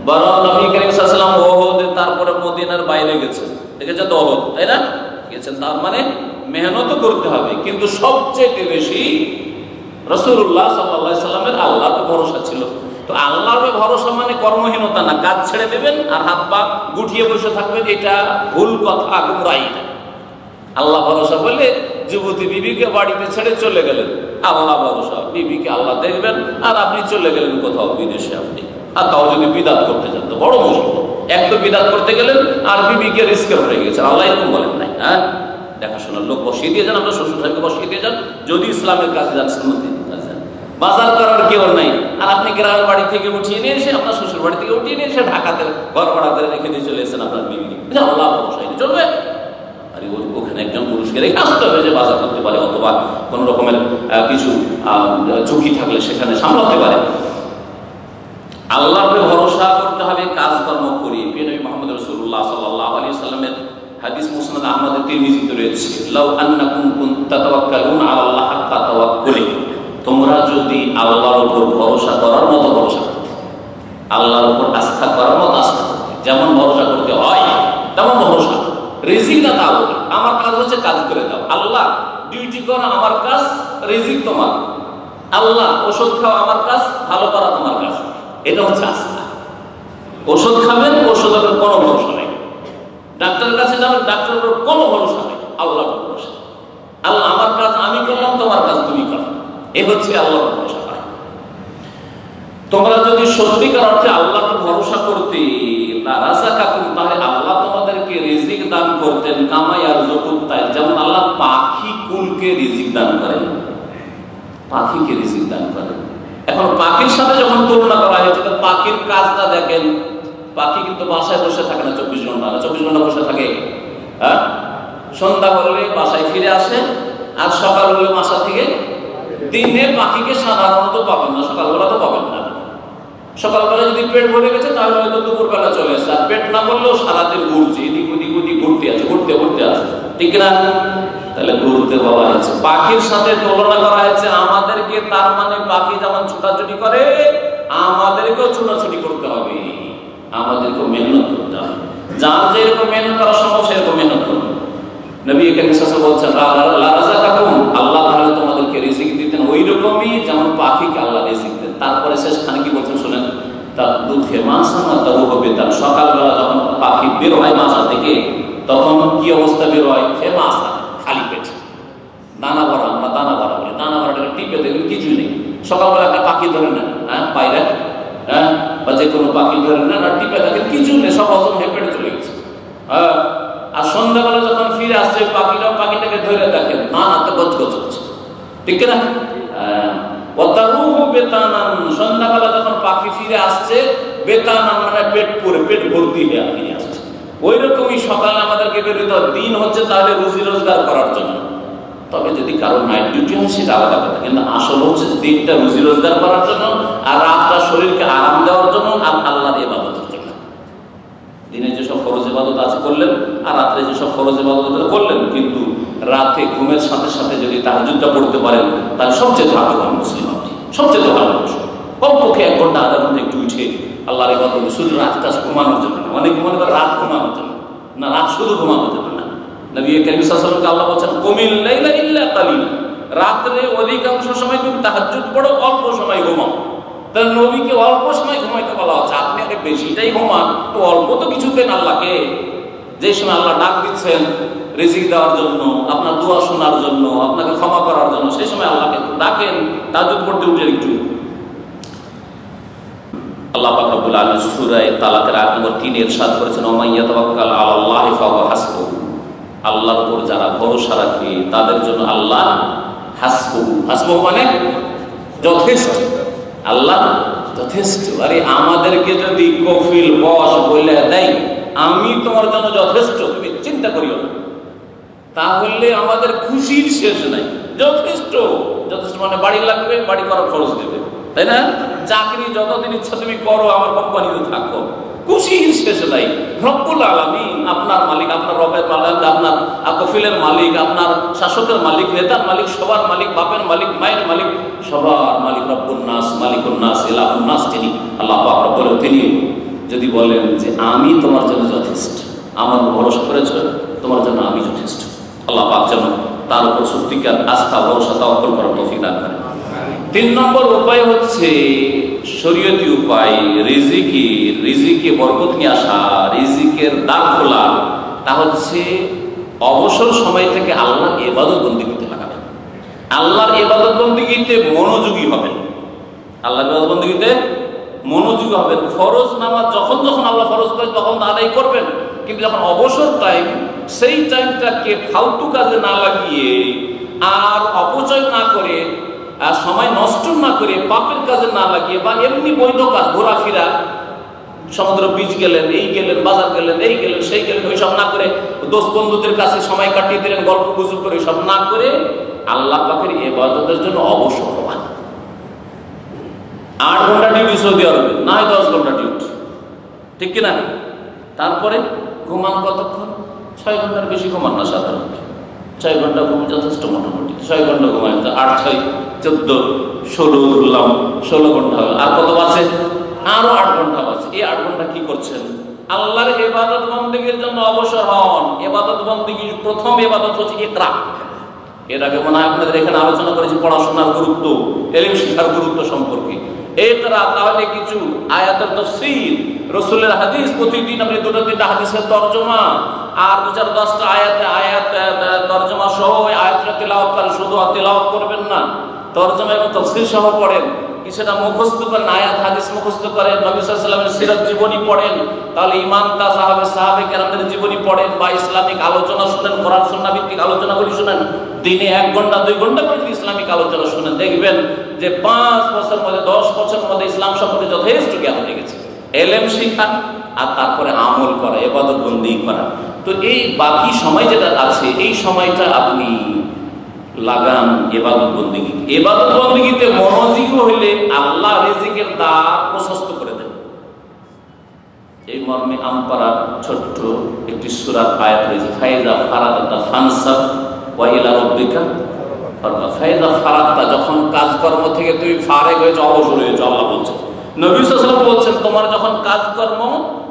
বরং নবী করিম সাল্লাল্লাহু আলাইহি ওয়াসাল্লাম ওহদে, তারপরে মদিনার বাইরে গেছেন, দেখেছেন তো ওহদ, তাই না? গেছেন। তার মানে মেহনতও করতে হবে, কিন্তু সবচেয়ে বেশি রাসূলুল্লাহ সাল্লাল্লাহু আলাইহি ওয়াসাল্লামের আল্লাহর ভরসা ছিল। তো আল্লাহর ভরসা মানে কর্মহীনতা না, কাজ ছেড়ে দেবেন আর হাত পা গুটিয়ে বসে থাকবেন, এটা ভুল কথা, গুমরাহি। আল্লাহ ভরসা বলে যুবতী বিবিকে বাড়িতে ছেড়ে চলে গেলেন, আল্লাহ ভরসা, বিবিকে আল্লাহ দেখবেন, আর আপনি চলে গেলেন কোথাও বিদেশে। আপনি আর তাও যদি বিদাত করতে চান তো বড় মুশকিল। এক তো বিদাত করতে গেলেন আর বিবিকে রিস্কে পড়ে গেছেন, আল্লাহ এরকম বলেন নাই। হ্যাঁ, দেখাশোনার লোক বসিয়ে দিয়ে যান, আপনার শ্বশুর সাহেবকে বসিয়ে দিয়ে যান, যদি ইসলামের কাজে যাচ্ছেন। বাজার করার কেউ নাই, আর আপনি গ্রামের বাড়ি থেকে উঠিয়ে নিয়ে এসে, আপনার শ্বশুর বাড়ি থেকে উঠিয়ে নিয়ে এসে ঢাকাতে ঘর ভাড়া করে রেখে দিয়ে চলে এসেছেন আপনার বিবি। আল্লাহ ভরসা চলবে? আর ওখানে একজন পুরুষকে রেখে আসতে হবে যে বাজার করতে পারে, অথবা কোনো রকমের কিছু ঝুঁকি থাকলে সেখানে সামলাতে পারে। আল্লাহকে ভরসা করতে হবে কাজকর্ম করি। নবী মুহাম্মদ রাসূলুল্লাহ সাল্লাল্লাহু আলাইহি ওয়াসাল্লামের হাদিস মুসনাদ আহমদ তিরমিজিতে রয়েছে, লাউ আন্নাকুম কুনতুম তাতাওয়াক্কালুনা আলাল্লাহ হাক্কা তাওয়াক্কুলি, তোমরা যদি আল্লাহর উপর ভরসা করার মতো ভরসা করতে, আল্লাহর উপর আস্থা করার মতো আস্থা করতে, যেমন ভরসা করতে হয় তেমন ভরসা। রিজিক দাতা বলে, আমার কাজ হচ্ছে কাজ করে দাও। আল্লাহ ডিউটি করা আমার কাজ, রিজিক তোমার। আল্লাহ ওষুধ খাওয়া আমার কাজ, ভালো করা তোমার কাজ। এটা হচ্ছে আস্থা। ওষুধ খাবেন, ওষুধের উপর কোনো ভরসা নেই। ডাক্তারের কাছে যাবেন, ডাক্তারের উপর কোনো ভরসা নেই, আল্লাহর ভরসা। আল্লাহ আমার কাজ আমি করলাম, তোমার কাজ তুমি করো। এ হচ্ছে আল্লাহর ভরসা করা। তোমরা যদি সত্যিকার অর্থে আল্লাহর ভরসা করতে, রাযাকাকুম, তাহলে আল্লাহ তোমাদেরকে রিজিক দান করতেন, কামা ইয়ারযুকুত তাইর, যেমন আল্লাহ পাখি কুলকে রিজিক দান করেন, পাখিকে রিজিক দান করেন। এখন পাখির সাথে যখন তুলনা করা হয়েছে, তো পাখির কাজটা দেখেন। পাখি কিন্তু বাসায় বসে থাকে না 24 ঘন্টা, 24 ঘন্টা বসে থাকে। হ্যাঁ, সন্ধ্যা হলে বাসায় ফিরে আসে, আর সকাল হলে বাসা থেকে। দিনে পাখিকে সাধারণত পাবেন না, সকালবেলা তো পাবেন না। সকালবেলা যদি পেট ভরে গেছে তাহলে হয়তো দুপুরবেলা চলে আসছে, আর পেট না করলেও সারাদিন ঘুরছে, এদিক ওদিক ওদিক ঘুরতে আছে, ঘুরতে আছে, ঠিক না? তাহলে ঘুরতে বলা হয়েছে। পাখির সাথে তুলনা করা হয়েছে আমাদেরকে, তার মানে পাখি যেমন ছোটাছুটি করে, আমাদেরকেও ছোটাছুটি করতে হবে, আমাদেরকেও মেহনত করতে হবে। যার যেরকম মেহনত করা সম্ভব সেরকম মেহনত করবে। নবী করিম সাল্লাল্লাহু আলাইহি ওয়াসাল্লাম বলছেন, রাযাকাকুম, আল্লাহ তাআলা তোমাদেরকে রিজিক দিতেন ওই রকমই যেমন পাখিকে আল্লাহ রিজিক দেন। তারপরে শেষখানে কি বলছেন শুনেন, তার দুঃখে মাসানা তারুহু বিতান, সকালবেলা যখন পাখি বের হয় বাসা থেকে, তখন কি অবস্থা বের হয়? ফেমাসা, খালি পেট, দানা ভরা। আমরা দানা ভরা বলি, দানা ভরাটাকে টিপে দেখবেন কিছুই নেই। সকালবেলা একটা পাখি ধরে নেন, হ্যাঁ, পায়রা, হ্যাঁ, বা যে কোনো পাখি ধরে নেন, আর টিপে দেখেন কিছু নেই, সব হজম হয়ে পেটে চলে গেছে। হ্যাঁ, আর সন্ধ্যাবেলা যখন ফিরে আসছে পাখিটাকে ধরে দেখেন না তো গজগজ হচ্ছে, ঠিক না? সন্ধ্যাবেলা যখন পাখি ফিরে আসছে, বেতানান মানে পেট ভর্তি হয়ে ফিরে আসছে। ওই রকমই সকালে আমাদেরকে বেরোতে হয়। দিন হচ্ছে তাহলে রুজি রোজগার করার জন্য, তবে যদি কারোর নাইট ডিউটি হয় সেটা আলাদা কথা, কিন্তু আসল হচ্ছে দিনটা রুজি রোজগার করার জন্য, আর রাতটা শরীরকে আরাম দেওয়ার জন্য, আর আল্লাহর ইবাদতের জন্য। দিনে যেসব ফরজ ইবাদত আছে করলেন, আর রাত্রে যেসব ফরজ ইবাদত করলেন, কিন্তু রাতে ঘুমের সাথে সাথে যদি তাহাজ্জুদটা পড়তে পারেন তাহলে সবচেয়ে ভাগ্যবান মুসলিম আপনি, সবচেয়ে ভালো মানুষ। কমপক্ষে 1 ঘন্টা আধা ঘন্টা একটু উঠে আল্লাহর ইবাদত, শুধু রাতটা ঘুমানোর জন্য না। অনেকে মনে করে রাত ঘুমানোর জন্য না, রাত শুধু ঘুমানোর জন্য না। নবী করিম সাল্লাল্লাহু আলাইহি ওয়াসাল্লামকে আল্লাহ বলেন কুমিল লাইলা ইল্লা কালিলা, রাতে অধিকাংশ সময় তুমি তাহাজ্জুদ পড়ো, অল্প সময় ঘুমাও। তাহলে নবীকে অল্প সময় ঘুমাইতে বলা হচ্ছে, আপনি আগে বেশিটাই ঘুমান, তো অল্প তো কিছু দেন আল্লাহকে। যে সময় আল্লাহ ডাক দিচ্ছেন রিজিক দেওয়ার জন্য, আপনার দোয়া শোনার জন্য, আপনাকে ক্ষমা করার জন্য, সেই সময় আল্লাহকে ডাকেন, তাহাজ্জুদ পড়তে উঠে একটু। আল্লাহ পাক রব্বুল আলামিন সূরা তালাকের আয়াত নম্বর 3 ইরশাদ করেছেন, ওয়া মান ইয়াতাওয়াক্কাল আলাল্লাহি ফাহুয়া হাসবুহু, আল্লাহর উপর যারা ভরসা রাখে তাদের জন্য আল্লাহ হাসবুহু। হাসবুহু মানে যথেষ্ট, আল্লাহ যথেষ্ট। আরে আমাদেরকে যদি কফিল বস বলে দেয় আমি তোমার জন্য যথেষ্ট, তুমি চিন্তা করিও না, তাহলে আমাদের খুশির শেষ নাই। যথেষ্ট, যথেষ্ট মানে বাড়ি লাগবে, বাড়ি করার খরচ দেবে, তাই না? চাকরি যতদিন ইচ্ছা তুমি করো, আমার কোম্পানিতে থাকো, খুশির শেষ নাই। রব্বুল আলামিন আপনার মালিক, আপনার রবের মালিক, আপনার কফিলের মালিক, আপনার শাসকের মালিক, নেতার মালিক, সবার মালিক, বাপের মালিক, মায়ের মালিক, সবার মালিক রব্বুন নাস, মালিকুন নাস, ইলাহুন নাস যিনি, আল্লাহ পাক রব্বুল আলামিন, তিনি যদি বলেন যে আমি তোমার জন্য যথেষ্ট, আমার ভরসা করেছ, তোমার জন্য আমি যথেষ্ট, আল্লাহ পাক যেন তার উপর সত্যিকার আস্থা ভরসা তাওয়াক্কুল করার তৌফিক দান করেন। 3 নম্বর উপায় হচ্ছে শরীয়তি উপায়, রিজিকে বরকত নিয়ে আসা, রিজিকের দ্বার খোলা। তা হচ্ছে অবসর সময় থেকে আল্লাহর ইবাদত বন্দেগীতে লাগাবেন, আল্লাহর ইবাদত বন্দেগীতে মনোযোগী হবেন, আল্লাহর ইবাদত বন্দেগীতে মনোযোগী হবেন। ফরজ নামাজ যখন যখন আল্লাহ ফরজ করেন তখন আদায় করবেন, কিন্তু যখন অবসর টাইম, সেই টাইমটাকে ফালতু কাজে না লাগিয়ে আর অপচয় না করে, আর সময় নষ্ট না করে, পাপের কাজে না লাগিয়ে, বা এমনি বৈধ কাজ, ঘোরাফেরা, সমুদ্র বীচ গেলেন, এই গেলেন, বাজার গেলেন, এই গেলেন, সেই গেলেন, ওই সব না করে, দোস্ত বন্ধুদের কাছে সময় কাটিয়ে দিলেন, গল্প গুজব করে, সব না করে আল্লাহ পাকের ইবাদতের জন্য অবসর হবেন। 8 ঘন্টা ডিউটি সৌদি আরবে, না হয় 10 ঘন্টা ডিউটি, ঠিক কিনা? তারপরে ঘুমান কতক্ষণ? 6 ঘন্টার বেশি ঘুমান না সাধারণত, 6 ঘন্টা ঘুম যথেষ্ট মোটামুটি। 6 ঘন্টা ঘুমায়, 8 6 14 16 ধরলাম, 16 ঘন্টা হবে। আর কত আছে? আরো 8 ঘন্টা আছে। এই 8 ঘন্টা কি করছেন? আল্লাহর ইবাদত বন্দেগীর জন্য অবসর হন। ইবাদত বন্দেগীর প্রথম ইবাদত হচ্ছে ইকরা। এর আগে মনে হয় আপনাদের এখানে আলোচনা করেছি পড়াশোনার গুরুত্ব, ইলম শিক্ষার গুরুত্ব সম্পর্কে। ইকরা তাহলে কিছু আয়াতের তাফসীর, রাসূলের হাদিস, প্রতিদিন আপনি 2-3টা হাদিসের তরজমা, আর 2-4-10টা আয়াত তরজমা সহ আয়াতটা তেলাওয়াত করেন। শুধু তেলাওয়াত করবেন না, তরজমা এবং তাফসীর সহ পড়েন, কিছুটা মুখস্থ করেন, আয়াত হাদিস মুখস্থ করেন, নবী সাল্লাল্লাহু আলাইহি ওয়াসাল্লামের সিরাত জীবনী পড়েন, তাহলে ইমানদা সাহাবে কেরামদের জীবনী পড়েন, বা ইসলামিক আলোচনা শুনেন, কোরআন সুন্নাহ ভিত্তিক আলোচনাগুলি শুনেন। দিনে 1 ঘন্টা 2 ঘন্টা করে ইসলামিক আলোচনা শুনেন, দেখবেন যে 5 বছর মধ্যে 10 বছর মধ্যে ইসলাম সম্পর্কে যথেষ্ট জ্ঞান হয়ে গেছে। ইলম শিখা আর তারপরে আমল করা, ইবাদত বন্দেগী করা। তো এই বাকি সময় যেটা আছে, এই সময়টা আপনি লাগান ইবাদত বন্দেগী। ইবাদত বন্দেগীতে মনোযোগী হইলে আল্লাহ রিজিকের দ্বার প্রশস্ত করে দেন। এই মর্মে আমপাড়ার ছোট্ট একটি সূরার আয়াত রয়েছে, ফাইজা ফারাগতা ফানসাব ওয়া ইলা রাব্বিকা ফারগাব। ফাইজা ফারাগতা, যখন কাজকর্ম থেকে তুমি ফারেগ হয়েছো, অবসর হয়েছো, আল্লাহ বলছেন, নবী সাল্লাল্লাহু আলাইহি ওয়াসাল্লাম বলছেন, তোমার যখন কাজকর্ম,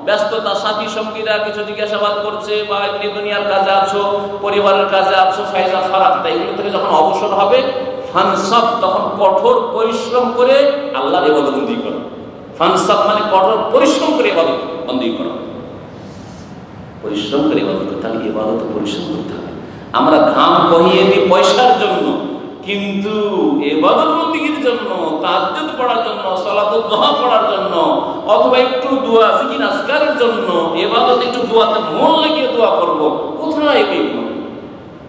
ব্যস্ততা, সাথী সঙ্গীরা কিছু জিজ্ঞাসাবাদ করছে, বা এমনি দুনিয়ার কাজে আছো, পরিবারের কাজে আছো, ফাইজা ফারাগতা, এগুলো থেকে যখন অবসর হবে, ফানসাব, তখন কঠোর পরিশ্রম করে আল্লাহর ইবাদত বন্দেগী করো। ফানসাব মানে কঠোর পরিশ্রম করে ইবাদত বন্দেগী করো, পরিশ্রম করে ইবাদত করতে। তাহলে ইবাদত পরিশ্রম করতে হবে। আমরা ঘাম বহিয়ে দিই পয়সার জন্য, কিন্তু ইবাদত বন্দেগীর জন্য, তাহাজ্জুদ পড়ার জন্য, সালাতুদ দুহা পড়ার জন্য, অথবা একটু দোয়া জিকির আজকারের জন্য, ইবাদত একটু দোয়াতে মন লাগিয়ে দোয়া করব, কোথায় এগুলো?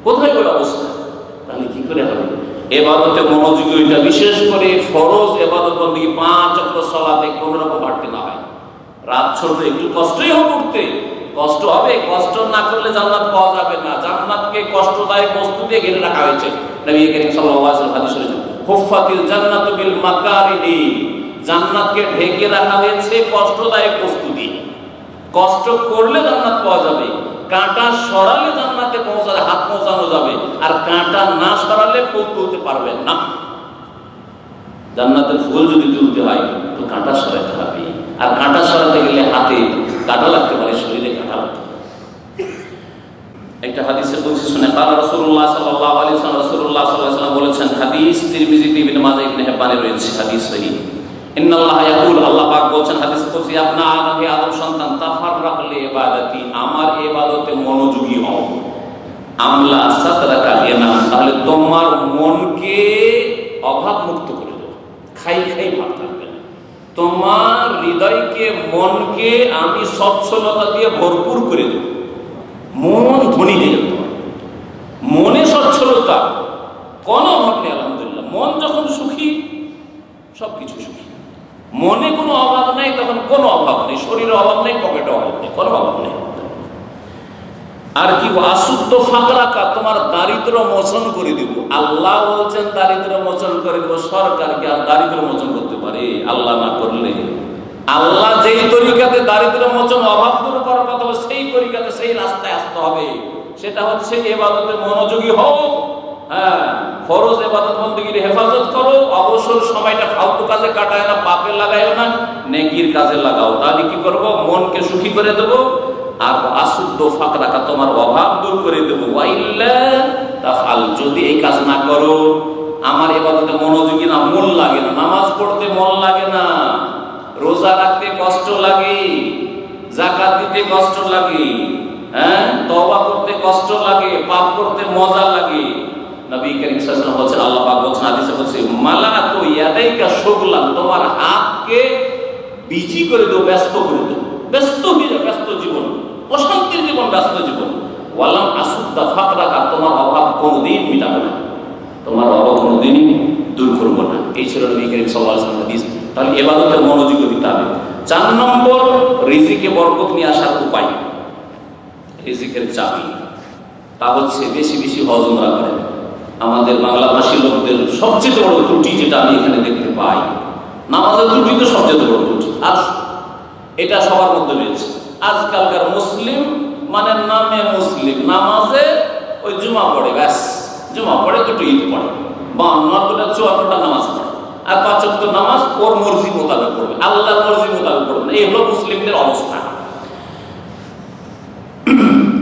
কোথায় ওই অবস্থা? তাহলে কি করে হবে? ইবাদতে মনোযোগী হইটা, বিশেষ করে ফরজ ইবাদত বন্দেগী 5 ওয়াক্ত সালাতে কোনো রকম ঘাটতি না হয়। রাত ছোট, একটু কষ্টই হোক উঠতে, কষ্ট হবে, কষ্ট না করলে জান্নাত পাওয়া যাবে না। জান্নাতকে কষ্টদায়ক বস্তু দিয়ে ঘিরে রাখা হয়েছে। নবী করিম সাল্লাল্লাহু আলাইহি ওয়াসাল্লাম হাদিসে বলেছেন, হুফফাতিল জান্নাতু বিল মাকারিহি, জান্নাতকে ঢেকে রাখা হয়েছে কষ্টদায়ক বস্তু দিয়ে। কষ্ট করলে জান্নাত পাওয়া যাবে, কাঁটা সরালে জান্নাতে পৌঁছালে হাত পৌঁছানো যাবে, আর কাঁটা না সরালে ফুল তুলতে পারবেন না। জান্নাতের ফুল যদি তুলতে হয় তো কাঁটা সরাতে হবে, আর কাঁটা সরাতে গেলে হাতে কাঁটা লাগতে পারে, শরীরে কাঁটা লাগতে পারে। একটা হাদিসে বলছি শুনে, قال রাসূলুল্লাহ সাল্লাল্লাহু আলাইহি ওয়াসাল্লাম, রাসূলুল্লাহ সাল্লাল্লাহু আলাইহি ওয়াসাল্লাম বলেছেন, হাদিস তিরমিজি, ইবনে মাজাহ, ইবনে হিব্বানে রয়েছে, হাদিস সহিহ। ইন্নাল্লাহা ইয়াকুল, আল্লাহ পাক বলেন হাদিসে কুদসি, আপনা আদম, হে আদম সন্তান, তাফাররাক লি ইবাদাতি, আমার ইবাদতে মনোযোগী হও। আমলা সাতরাকা গিনা, তাহলে তোমার মনকে অভাব মুক্ত করে দেব, খাই খাই ভাব থাকবে না। তোমার হৃদয়কে, মনকে আমি সচ্ছলতা দিয়ে ভরপুর করে দেব, মন ধনী হয়ে যাবে। মনে সচ্ছলতা, কোনো অভাব নেই। আলহামদুলিল্লাহ, মন যখন সুখী সবকিছু সুখী। মনে কোনো অভাব নেই, তখন কোনো অভাব নেই, শরীরে অভাব নেই, পকেটে অভাব নেই, কোনো অভাব নেই। আর কি আসুদ্ধ ফাকরাকা, তোমার দারিদ্র মোচন করে দিব। আল্লাহ বলছেন দারিদ্র মোচন করে দেব, সরকারকে আর দারিদ্র মোচন করতে পারে? আল্লাহ না করলে। আল্লাহ যেই তরিকাতে দারিদ্র মোচন, অভাব দূর করার কথা, সেই তরিকাতে, সেই রাস্তায় আসতে হবে। সেটা হচ্ছে ইবাদতে মনোযোগী হও। হ্যাঁ, ফরজ ইবাদত বন্দেগীর হেফাজত করো, অবসর সময়টা ফালতু কাজে কাটায় না, পাপে লাগায়ও না, নেকির কাজে লাগাও। তাহলে কি করব? মনকে সুখী করে দেব। আর আসুদ্ধ ফাকরাকা, তোমার অভাব দূর করে দেব। ওয়াইল্লা তাফআল, যদি এই কাজ না করো, আমার ইবাদতে মনোযোগী না, মন লাগে না, নামাজ পড়তে মন লাগে না, রোজা রাখতে কষ্ট লাগে, যাকাত দিতে কষ্ট লাগে, হ্যাঁ, তওবা করতে কষ্ট লাগে, পাপ করতে মজা লাগে। নবী করিম সাল্লাল্লাহু আলাইহি ওয়াসাল্লাম বলেছেন, আল্লাহ পাক বলেছেন হাদিসে বলছে, মালাতু ইয়াদাইকা শুগলান, তোমার হাতকে বিজি করে দেব, ব্যস্ত করে দেব, ব্যস্ত হয়ে যাও, ব্যস্ত জীবন, অশান্তির জীবন, ব্যস্ত জীবন। ওয়ালাম আসুদ্দা ফাকরাকা, তোমার অভাব কোনোদিন মিটাবো না, তোমার অভাব কোনোদিনই দূর করবো না। এই ছিল নবী করিম সাল্লাল্লাহু আলাইহি ওয়াসাল্লাম হাদিস। তাহলে ইবাদতে মনোযোগ দিতে হবে। 4 নম্বর, রিজিকে বরকত নিয়ে আসার উপায়, রিজিকের চাবি, তা হচ্ছে বেশি বেশি হজ উমরা করেন। আমাদের বাংলাভাষী লোকদের সবচেয়ে বড় ত্রুটি যেটা আমি এখানে দেখতে পাই, নামাজের ত্রুটি তো সবচেয়ে বড় ত্রুটি, আর এটা সবার মধ্যে রয়েছে। আজকালকার মুসলিম মানে নামে মুসলিম, নামাজে ওই জুমা পড়ে, ব্যাস জুমা পড়ে, দুটো ঈদ পড়ে, 52টা 54টা নামাজ পড়ে, আর 5 ওয়াক্ত নামাজ ওর মর্জি মোতাবেক পড়বে, আল্লাহর মর্জি মোতাবেক পড়বে না। এই হলো মুসলিমদের অবস্থা।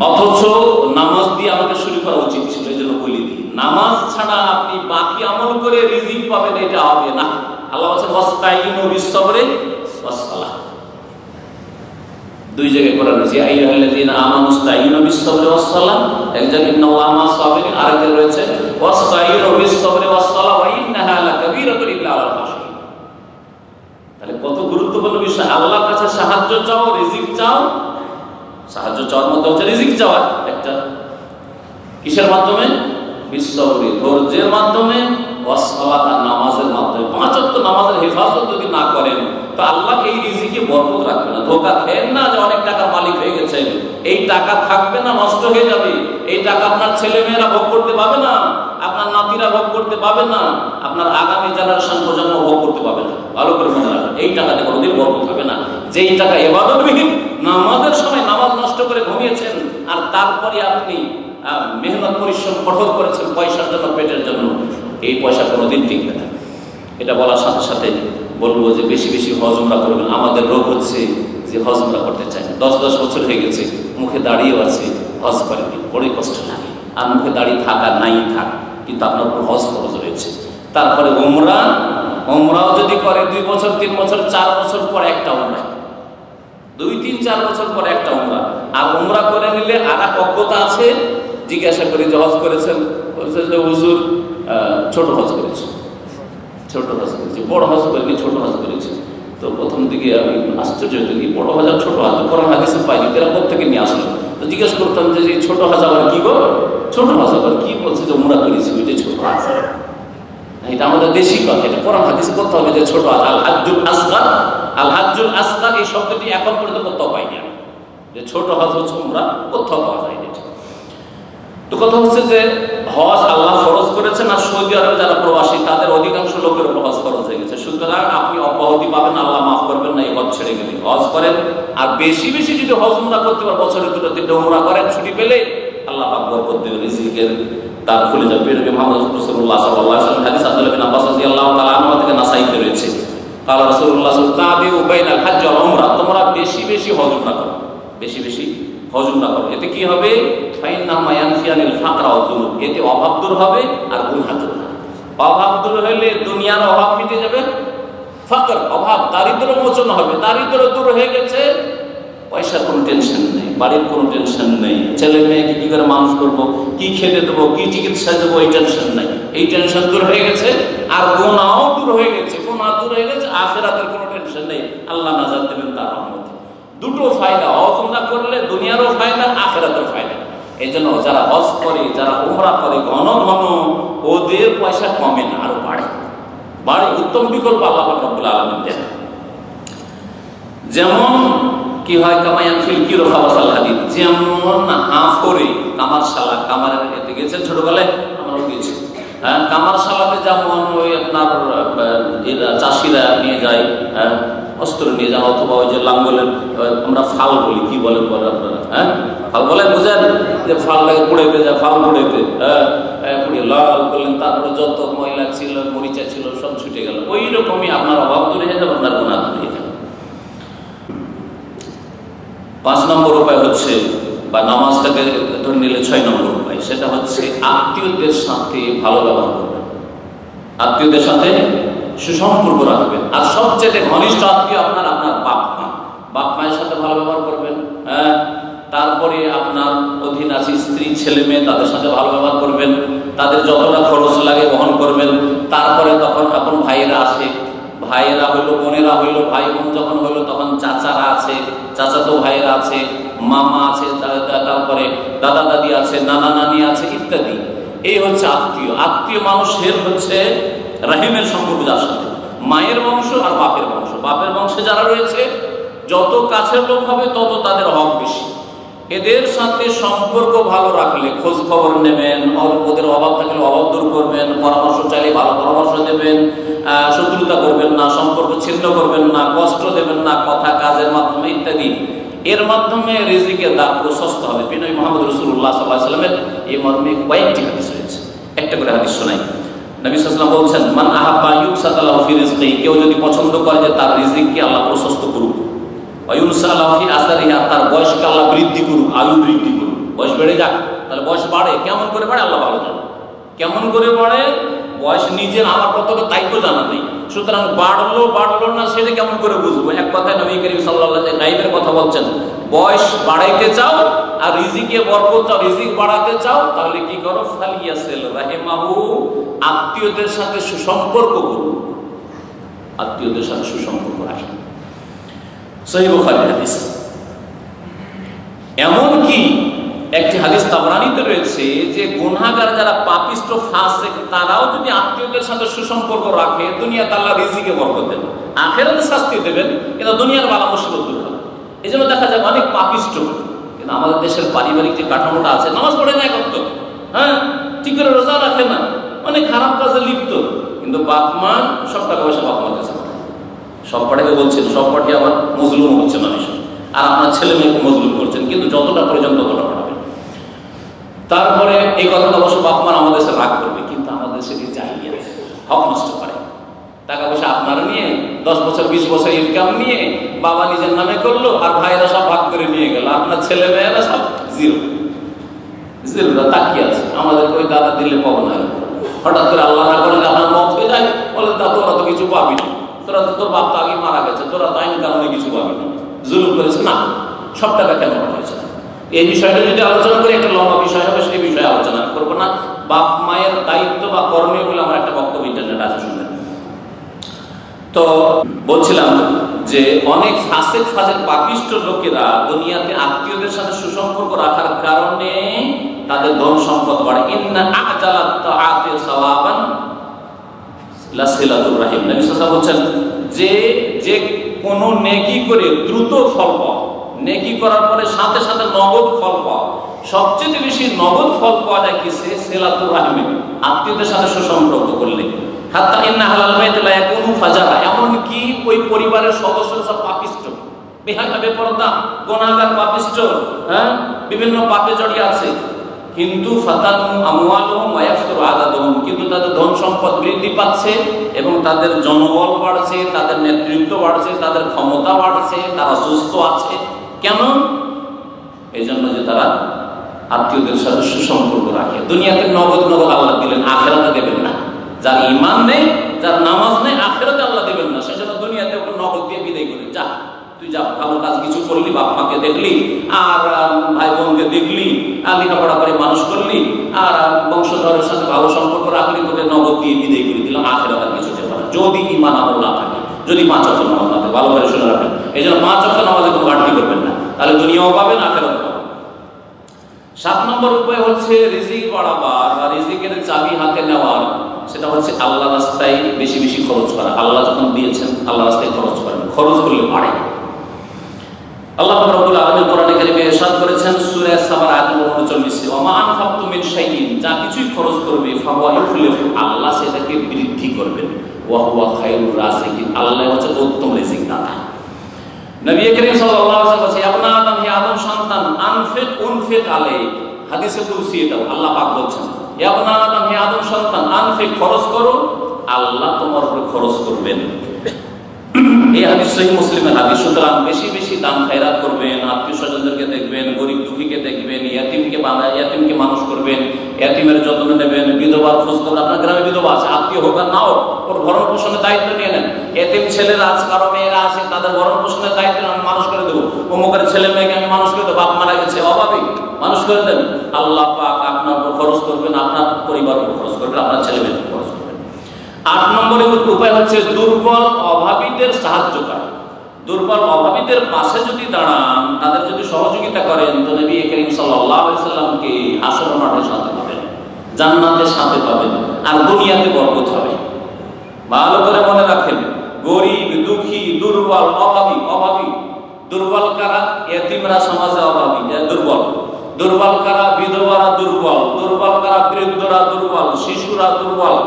অথচ নামাজ দিয়ে আমাকে শুরু করা উচিত ছিল। এই জন্য বলি দিই, নামাজ ছাড়া আপনি বাকি আমল করে রিজিক পাবেন, এটা হবে না। আল্লাহ বলেছেন ওয়াস্তাইনু বিস-সাবরি ওয়াস-সালাহ, 2 জায়গায় করা রয়েছে, আইয়ুহাল্লাযীনা আমানু ইসতাইনু বিস-সাবরি ওয়াস-সালাহ, এক জায়গায় ইন্নাল্লাহা মা'আস-সাবিরিন, আর এক জায়গায় রয়েছে ওয়াস্তাইনু বিস-সাবরি ওয়াস-সালাহ ওয়া ইন্নাহা লাকাবীরাতুন ইল্লা আলাল খাশিঈন। তাহলে কত গুরুত্বপূর্ণ বিষয়। আল্লাহর কাছে সাহায্য চাও, রিজিক চাও। সাহায্য চাওয়ার মধ্যে হচ্ছে রিজিক চাওয়া একটা, কিসের মাধ্যমে? বিস-সাবরি, ধৈর্যের মাধ্যমে, ওয়াস-সালাহ, নামাজের মাধ্যমে। 5 ওয়াক্ত নামাজের হেফাজত যদি না করেন তো আল্লাহ এই রিজিকে বরকত রাখবে না। ধোঁকা খেয়েন না যে অনেক টাকার মালিক হয়ে গেছেন, এই টাকা থাকবে না, নষ্ট হয়ে যাবে। এই টাকা আপনার ছেলে মেয়েরা ভোগ করতে পাবে না, আপনার নাতিরা ভোগ করতে পাবে না, আপনার আগামী জেনারেশন প্রজন্ম ভোগ করতে পাবে না। ভালো করে মনে রাখবেন, এই টাকাতে কোনোদিন বরকত হবে না। যেই টাকা ইবাদতবিহীন, নামাজের সময় নামাজ নষ্ট করে ঘুমিয়েছেন, আর তারপরে আপনি মেহনত পরিশ্রম কঠোর করেছেন পয়সার জন্য, পেটের জন্য, এই পয়সা কোনোদিন টিকবে না। এটা বলার সাথে সাথে বলবো যে বেশি বেশি হজ উমরা করবেন। আমাদের রোগ হচ্ছে যে হজ উমরা করতে চাই না। 10 বছর হয়ে গেছে, মুখে দাঁড়িয়েও আছে, হজ করেনি, বড়ই কষ্ট লাগে। আর মুখে দাঁড়িয়ে থাকা নাই থাক, কিন্তু আপনার উপর হজ খরচ রয়েছে। তারপরে উমরাও যদি করে 2 বছর, 3 বছর, 4 বছর পর একটা উমরা, 2, 3, 4 বছর পর একটা উমরা। আর উমরা করে নিলে আর এক অজ্ঞতা আছে। জিজ্ঞাসা করি যে হজ করেছেন, বলছে যে হুজুর ছোট হজ করেছি, ছোট হজ করেছি, বড় হজ করিনি, ছোট হজ করেছি। তো প্রথম দিকে আমি আশ্চর্য হই, বড় হজ আর ছোট হজ কোরআন হাদিসে পাইনি, এরা কোত্থেকে নিয়ে আসলো। তো জিজ্ঞেস করতাম যে ছোট হজ আবার কি গো, ছোট হজ আবার কি? বলছে যে উমরা করেছি, ওইটা ছোট হজ। এটা আমাদের দেশি কথা, এটা কোরআন হাদিসে করতে হবে যে ছোট হজ। আল হাজ্জুল আসগার, আল হাজ্জুল আসগার এই শব্দটি এখন পর্যন্ত কোথাও পাইনি আমি। যে ছোট হজ হচ্ছে উমরা, কোথাও পাওয়া যায় এটা। তো কথা হচ্ছে যে হজ আল্লাহ ফরজ করেছেন, আর সৌদি আরবে যারা প্রবাসী তাদের অধিকাংশ লোকের উপর হজ ফরজ হয়ে গেছে। সুতরাং আপনি অব্যাহতি পাবেন, আল্লাহ মাফ করবেন না এই হজ ছেড়ে গেলে। হজ করেন, আর বেশি বেশি যদি হজ উমরা করতে পারেন, বছরে 2-3 উমরা করেন, ছুটি পেলে আল্লাহ পাক বরকত দেবেন, রিজিকের দ্বার খুলে যাবে। নবী মুহাম্মদ রাসূলুল্লাহ সাল্লাল্লাহু আলাইহি ওয়াসাল্লাম হাদিস আব্দুল্লাহ বিন আব্বাস রাদিয়াল্লাহু তাআলা আনহু থেকে নাসাইতে রয়েছে, قال رسول الله صلى الله عليه وسلم তাবিউ বাইনাল হজ ওয়াল উমরা, তোমরা বেশি বেশি হজ উমরা করো, বেশি বেশি হজ উমরা করো। এতে কি হবে? ফাইন্নাহুমা ইয়ানফিয়ানিল ফাকরা ওয়াজ যুনুব, এতে অভাব দূর হবে আর গুনাহ দূর হবে। অভাব দূর হলে দুনিয়ার অভাব মিটে যাবে, ফাকর অভাব দারিদ্র মোচন হবে, দারিদ্র দূর হয়ে গেছে, পয়সার কোনো টেনশন নেই, বাড়ির কোনো টেনশন নেই, ছেলে মেয়েকে কি করে মানুষ করবো, কি খেতে দেবো, কি চিকিৎসা দেবো, এই টেনশন নাই, এই টেনশন দূর হয়ে গেছে। আর গুনাহও দূর হয়ে গেছে, গুনাহ দূর হয়ে গেছে, আখিরাতের কোনো টেনশন নেই, আল্লাহ নাজাত দেবেন তার রহমতে। দুটো ফায়দা, হজ উমরা করলে দুনিয়ারও ফায়দা, আখিরাতের ফায়দা। এই জন্য যারা হজ করে, যারা উমরা করে ঘন ঘন, ওদের পয়সা কমে না, আরো বাড়ে, বাড়ে। উত্তম বিকল্প আল্লাহ পাক রব্বুল আলামিন দেন। যেমন কি হয়, কামায়ান ফিল কিরো খাবাসাল হাদিদ, যেমন হাফরে কামার শালা, কামারের এতে গেছেন ছোটবেলায়, আমরাও গেছি, হ্যাঁ, কামার শালাতে যেমন ওই আপনার চাষিরা নিয়ে যায়, হ্যাঁ, অস্ত্র নিয়ে যান, অথবা ওই যে লাঙ্গলের আমরা ফাল বলি, কি বলেন বলে আপনারা, হ্যাঁ, ফাল বলে বুঝেন, যে ফালটাকে পুড়েতে যায়, ফাল পুড়েতে, হ্যাঁ, পুড়িয়ে লাল করলেন, তারপরে যত ময়লা ছিল, মরিচা ছিল, সব ছুটে গেল। ওই রকমই আপনার অভাব দূরে হয়ে যাবে, আপনার গুনাহ দূরে হয়ে যাবে। 5 নম্বর উপায় হচ্ছে, বা নামাজটাকে ধরে নিলে 6 নম্বর উপায়, সেটা হচ্ছে আত্মীয়দের সাথে ভালো ব্যবহার করবেন, আত্মীয়দের সাথে সুসম্পর্ক রাখবেন। আর সবচেয়ে ঘনিষ্ঠ আত্মীয় আপনার বাপ মা, বাপ মায়ের সাথে ভালো ব্যবহার করবেন, হ্যাঁ। তারপরে আপনার অধীন আছে স্ত্রী, ছেলে মেয়ে, তাদের সাথে ভালো ব্যবহার করবেন, তাদের যতটা খরচ লাগে বহন করবেন। তারপরে তখন এখন ভাইয়েরা আসে, ভাইয়েরা হইলো, বোনেরা হইলো, ভাই বোন যখন হইলো তখন চাচারা আছে, চাচাতো ভাইয়েরা আছে, মামা আছে, তারপরে দাদা দাদি আছে, নানা নানি আছে ইত্যাদি। এই হচ্ছে আত্মীয়। আত্মীয় মানুষের হচ্ছে রাহিমের সম্পর্ক, যার সাথে মায়ের বংশ আর বাপের বংশ, বাপের বংশে যারা রয়েছে যত কাছের লোক হবে তত তাদের হক বেশি। এদের সাথে সম্পর্ক ভালো রাখলে খোঁজ খবর নেবেন, ওদের অভাব থাকলে অভাব দূর করবেন, পরামর্শ চাইলে ভালো পরামর্শ দেবেন, শত্রুতা করবেন না, সম্পর্ক ছিন্ন করবেন না, কষ্ট দেবেন না কথা কাজের মাধ্যমে ইত্যাদি। এর মাধ্যমে রিজিকের দ্বার প্রশস্ত হবে। নবী মুহাম্মদ রাসূলুল্লাহ সাল্লাল্লাহু আলাইহি ওয়াসাল্লামের এই মর্মে কয়েকটি হাদিস রয়েছে, একটা করে হাদিস শোনাই। নবী সাল্লাল্লাহু আলাইহি ওয়াসাল্লাম বলছেন, মান আহাব্বা ইউসাতালাহু ফি রিজকি, কেউ যদি পছন্দ করে যে তার রিজিককে আল্লাহ প্রশস্ত করুক, ওয়ায়ুনসালাহু ফি আসরিহা, তার বয়সকে আল্লাহ বৃদ্ধি করুক, আয়ু বৃদ্ধি করুক, বয়স বেড়ে যাক, তাহলে বয়স বাড়ে, কেমন করে বাড়ে আল্লাহ ভালো জানেন, কেমন করে বাড়ে বয়স নিজের আমার কতটা দায়িত্ব জানা নেই। সুতরাং বাড়লো না সেটা কেমন করে বুঝবো? এক কথায় নবী করিম সাল্লাল্লাহু আলাইহি ওয়াসাল্লাম গায়বের কথা বলছেন, বয়স বাড়াইতে চাও আর রিজিকে বরকত চাও, রিজিক বাড়াতে চাও, তাহলে কি করো? ফালিয়াসিল রাহিমাহু, আত্মীয়দের সাথে সুসম্পর্ক করুন, আত্মীয়দের সাথে সুসম্পর্ক রাখেন। সহিহ বুখারী হাদিস। এমনকি একটি হাদিস তাবরানীতে রয়েছে যে গুনাহগার যারা পাপিষ্ট ফাসিক, তারাও যদি আত্মীয়দের সাথে সুসম্পর্ক রাখে, দুনিয়াতে আল্লাহ রিজিকে বরকত দেন, আখিরাতে শাস্তি দেবেন, কিন্তু দুনিয়ার বালা মুসিবত দূর হবে। এই জন্য দেখা যায় অনেক পাপিষ্ট, কিন্তু আমাদের দেশের পারিবারিক যে কাঠামোটা আছে, নামাজ পড়ে না করত, হ্যাঁ, ঠিক করে রোজা রাখে না, অনেক খারাপ কাজে লিপ্ত, কিন্তু বাপ মা সব টাকা পয়সা বাপ মার কাছে, সব পাঠাকে বলছেন, সব পাঠিয়ে আবার মজলুম হচ্ছে মানুষ, আর আপনার ছেলে মেয়েকে মজলুম করছেন, কিন্তু যতটা প্রয়োজন ততটা পাঠাবেন। তারপরে এই কথাটা অবশ্য বাপ মা আমাদের দেশে রাগ করবে, কিন্তু আমাদের দেশে জাহিলিয়াত, হক নষ্ট করে, টাকা পয়সা আপনারা নিয়ে 10 বছর 20 বছর ইনকাম নিয়ে বাবা নিজের নামে করলো, আর ভাইরা সব ভাগ করে নিয়ে গেল, আপনার ছেলে মেয়েরা সব জিরো, তাকিয়ে আছে। আমাদেরকে ওই দাদা দিলে পাবো না, হঠাৎ করে আল্লাহ না করে আপনার মত হয়ে যায়, বলে তা তোরা তো কিছু পাবি না, তোরা তো তোর বাপ তো আগে মারা গেছে, তোরা তো আইন কারণে কিছু পাবি না, জুলুম করেছে না, সব টাকা কেন পাঠাচ্ছে? এই বিষয়টা যদি আলোচনা করি একটা লম্বা বিষয় হবে, সেই বিষয়ে আলোচনা করবো না। বাপ মায়ের দায়িত্ব বা করণীয় বলে আমার একটা বক্তব্য ইন্টারনেট আছে, শুনবেন। তো বলছিলাম যে অনেক ফাসিক ফাজেল পাপিষ্ট লোকেরা দুনিয়াতে আত্মীয়দের সাথে সুসম্পর্ক রাখার কারণে তাদের ধন সম্পদ বাড়ে। ইন্না আজালাত তাআতি সাওয়াবান লাসিলাতুর রাহিম, নবী সাল্লাল্লাহু আলাইহি ওয়াসাল্লাম বলছেন যে কোন নেকি করে দ্রুত ফল পাওয়া, নেকি করার পরে সাথে সাথে নগদ ফল পাওয়া। সবচেয়ে বেশি নগদ ফল পাওয়া যায় কিসে? সিলাতুর রাহমি, আত্মীয়দের সাথে সুসম্পর্ক করলে। হাত্তা ইন্না আহলাল বাইতি লা ইয়াকুনু ফাজারা, এমনকি ওই পরিবারের সদস্যরা সব পাপিষ্ট, বেহায়া, বেপরদা, গুনাহগার, পাপিষ্ট, বিভিন্ন পাপে জড়িয়ে আছে। কিন্তু ফাতানু আমওয়ালুহুম ওয়া ইয়াকসুরু আদাদুহুম, কিন্তু তাদের ধন সম্পদ বৃদ্ধি পাচ্ছে এবং তাদের জনবল বাড়ছে, তাদের নেতৃত্ব বাড়ছে, তাদের ক্ষমতা বাড়ছে, তারা সুস্থ আছে। কেন? এই জন্য যে তারা আত্মীয়দের সাথে সুসম্পর্ক রাখে। দুনিয়াতে নগদ নগদ আল্লাহ দিলেন, আখিরাতে দেবেন না। যার ঈমান নেই, যার নামাজ নেই, আখিরাতে আল্লাহ দেবেন না। সেজন্য দুনিয়াতে ওকে নগদ দিয়ে বিদায় করে, যা তুই যা, ভালো কাজ কিছু করলি, বাপ মাকে দেখলি, আর ভাই বোনকে দেখলি, আর লেখাপড়া করে মানুষ করলি, আর বংশধরের সাথে ভালো সম্পর্ক রাখলি, তোকে নগদ দিয়ে বিদায় করে দিলাম। আখিরাতে আর কিছু দেবে না যদি ঈমান আমল না থাকে, যদি 5 ওয়াক্ত নামাজ না থাকে। ভালো করে শুনে রাখেন, এই জন্য 5 ওয়াক্ত নামাজে কোনো ঘাটতি করবেন না, তাহলে দুনিয়াও পাবেন, আখিরাতও পাবেন। 7 নম্বর উপায় হচ্ছে রিজিক বাড়াবার বা রিজিকের চাবি হাতে নেওয়ার। সেটা হচ্ছে আল্লাহ রাস্তায় বেশি বেশি খরচ করা। আল্লাহ যখন দিয়েছেন, আল্লাহ রাস্তায় খরচ করেন, খরচ করলে বাড়ে। আল্লাহ রাব্বুল আলামিন কোরআনে কারীমে ইরশাদ করেছেন সূরা সাবার আয়াত নম্বর 39, ওয়া মা আনফাকতুম মিন শাইইন, যা কিছুই খরচ করবে, ফাহুয়া ইউখলিফু, আল্লাহ সেটাকে বৃদ্ধি করবেন। ওয়া হুয়া খায়রুর রাযিকিন, আল্লাহ হচ্ছে উত্তম রিজিক দাতা। নবী করিম সাল্লাল্লাহু আলাইহি ওয়াসাল্লাম বলেছেন, ইয়া আদম, হে আদম সন্তান, আনফিক উনফিক আলাইক, হাদিসে কুরসি এটা আল্লাহ পাক বলছেন, ইয়া আদম, হে আদম সন্তান, আনফিক, খরচ করো, আল্লাহ তোমার উপর খরচ করবেন। এই হাদিস সহিহ মুসলিমের হাদিস। সুতরাং বেশি বেশি দান খায়রাত করবেন, আত্মীয় স্বজনদেরকে দেখবেন, গরিব দুঃখীকে দেখবেন, ইয়াতিমকে মানুষ করবেন, ইয়াতিমের যত্ন নেবেন, বিধবার খোঁজ করবেন। আপনার গ্রামে বিধবা আছে, আত্মীয় হোক আর না হোক, ওর ভরণ পোষণের দায়িত্ব নিয়ে নেন। ইয়াতিম ছেলেরা আছে, কারো মেয়েরা আছে, তাদের ভরণ পোষণের দায়িত্ব আমি মানুষ করে দেবো। অমুকের ছেলে মেয়েকে আমি মানুষ করে দেবো, বাপ মারা গেছে, অভাবী, মানুষ করে দেন। আল্লাহ পাক আপনার উপর খরচ করবেন, আপনার পরিবার উপর খরচ করবেন, আপনার ছেলে মেয়ের উপর খরচ করবেন। 8 নম্বরের উপায় হচ্ছে দুর্বল অভাবীদের সাহায্য করা। দুর্বল অভাবীদের পাশে যদি দাঁড়ান, তাদের যদি সহযোগিতা করেন, তো নবী করিম সাল্লাল্লাহু আলাইহি সাল্লামকে হাসরের মাঠে সাথে পাবেন, জান্নাতের সাথে পাবেন, আর দুনিয়াতে বরকত হবে। ভালো করে মনে রাখেন, গরিব, দুঃখী, দুর্বল, অভাবী। দুর্বল কারা? ইতিমরা সমাজে অভাবী, দুর্বল। দুর্বল কারা? বিধবারা দুর্বল। দুর্বল কারা? বৃদ্ধরা দুর্বল, শিশুরা দুর্বল।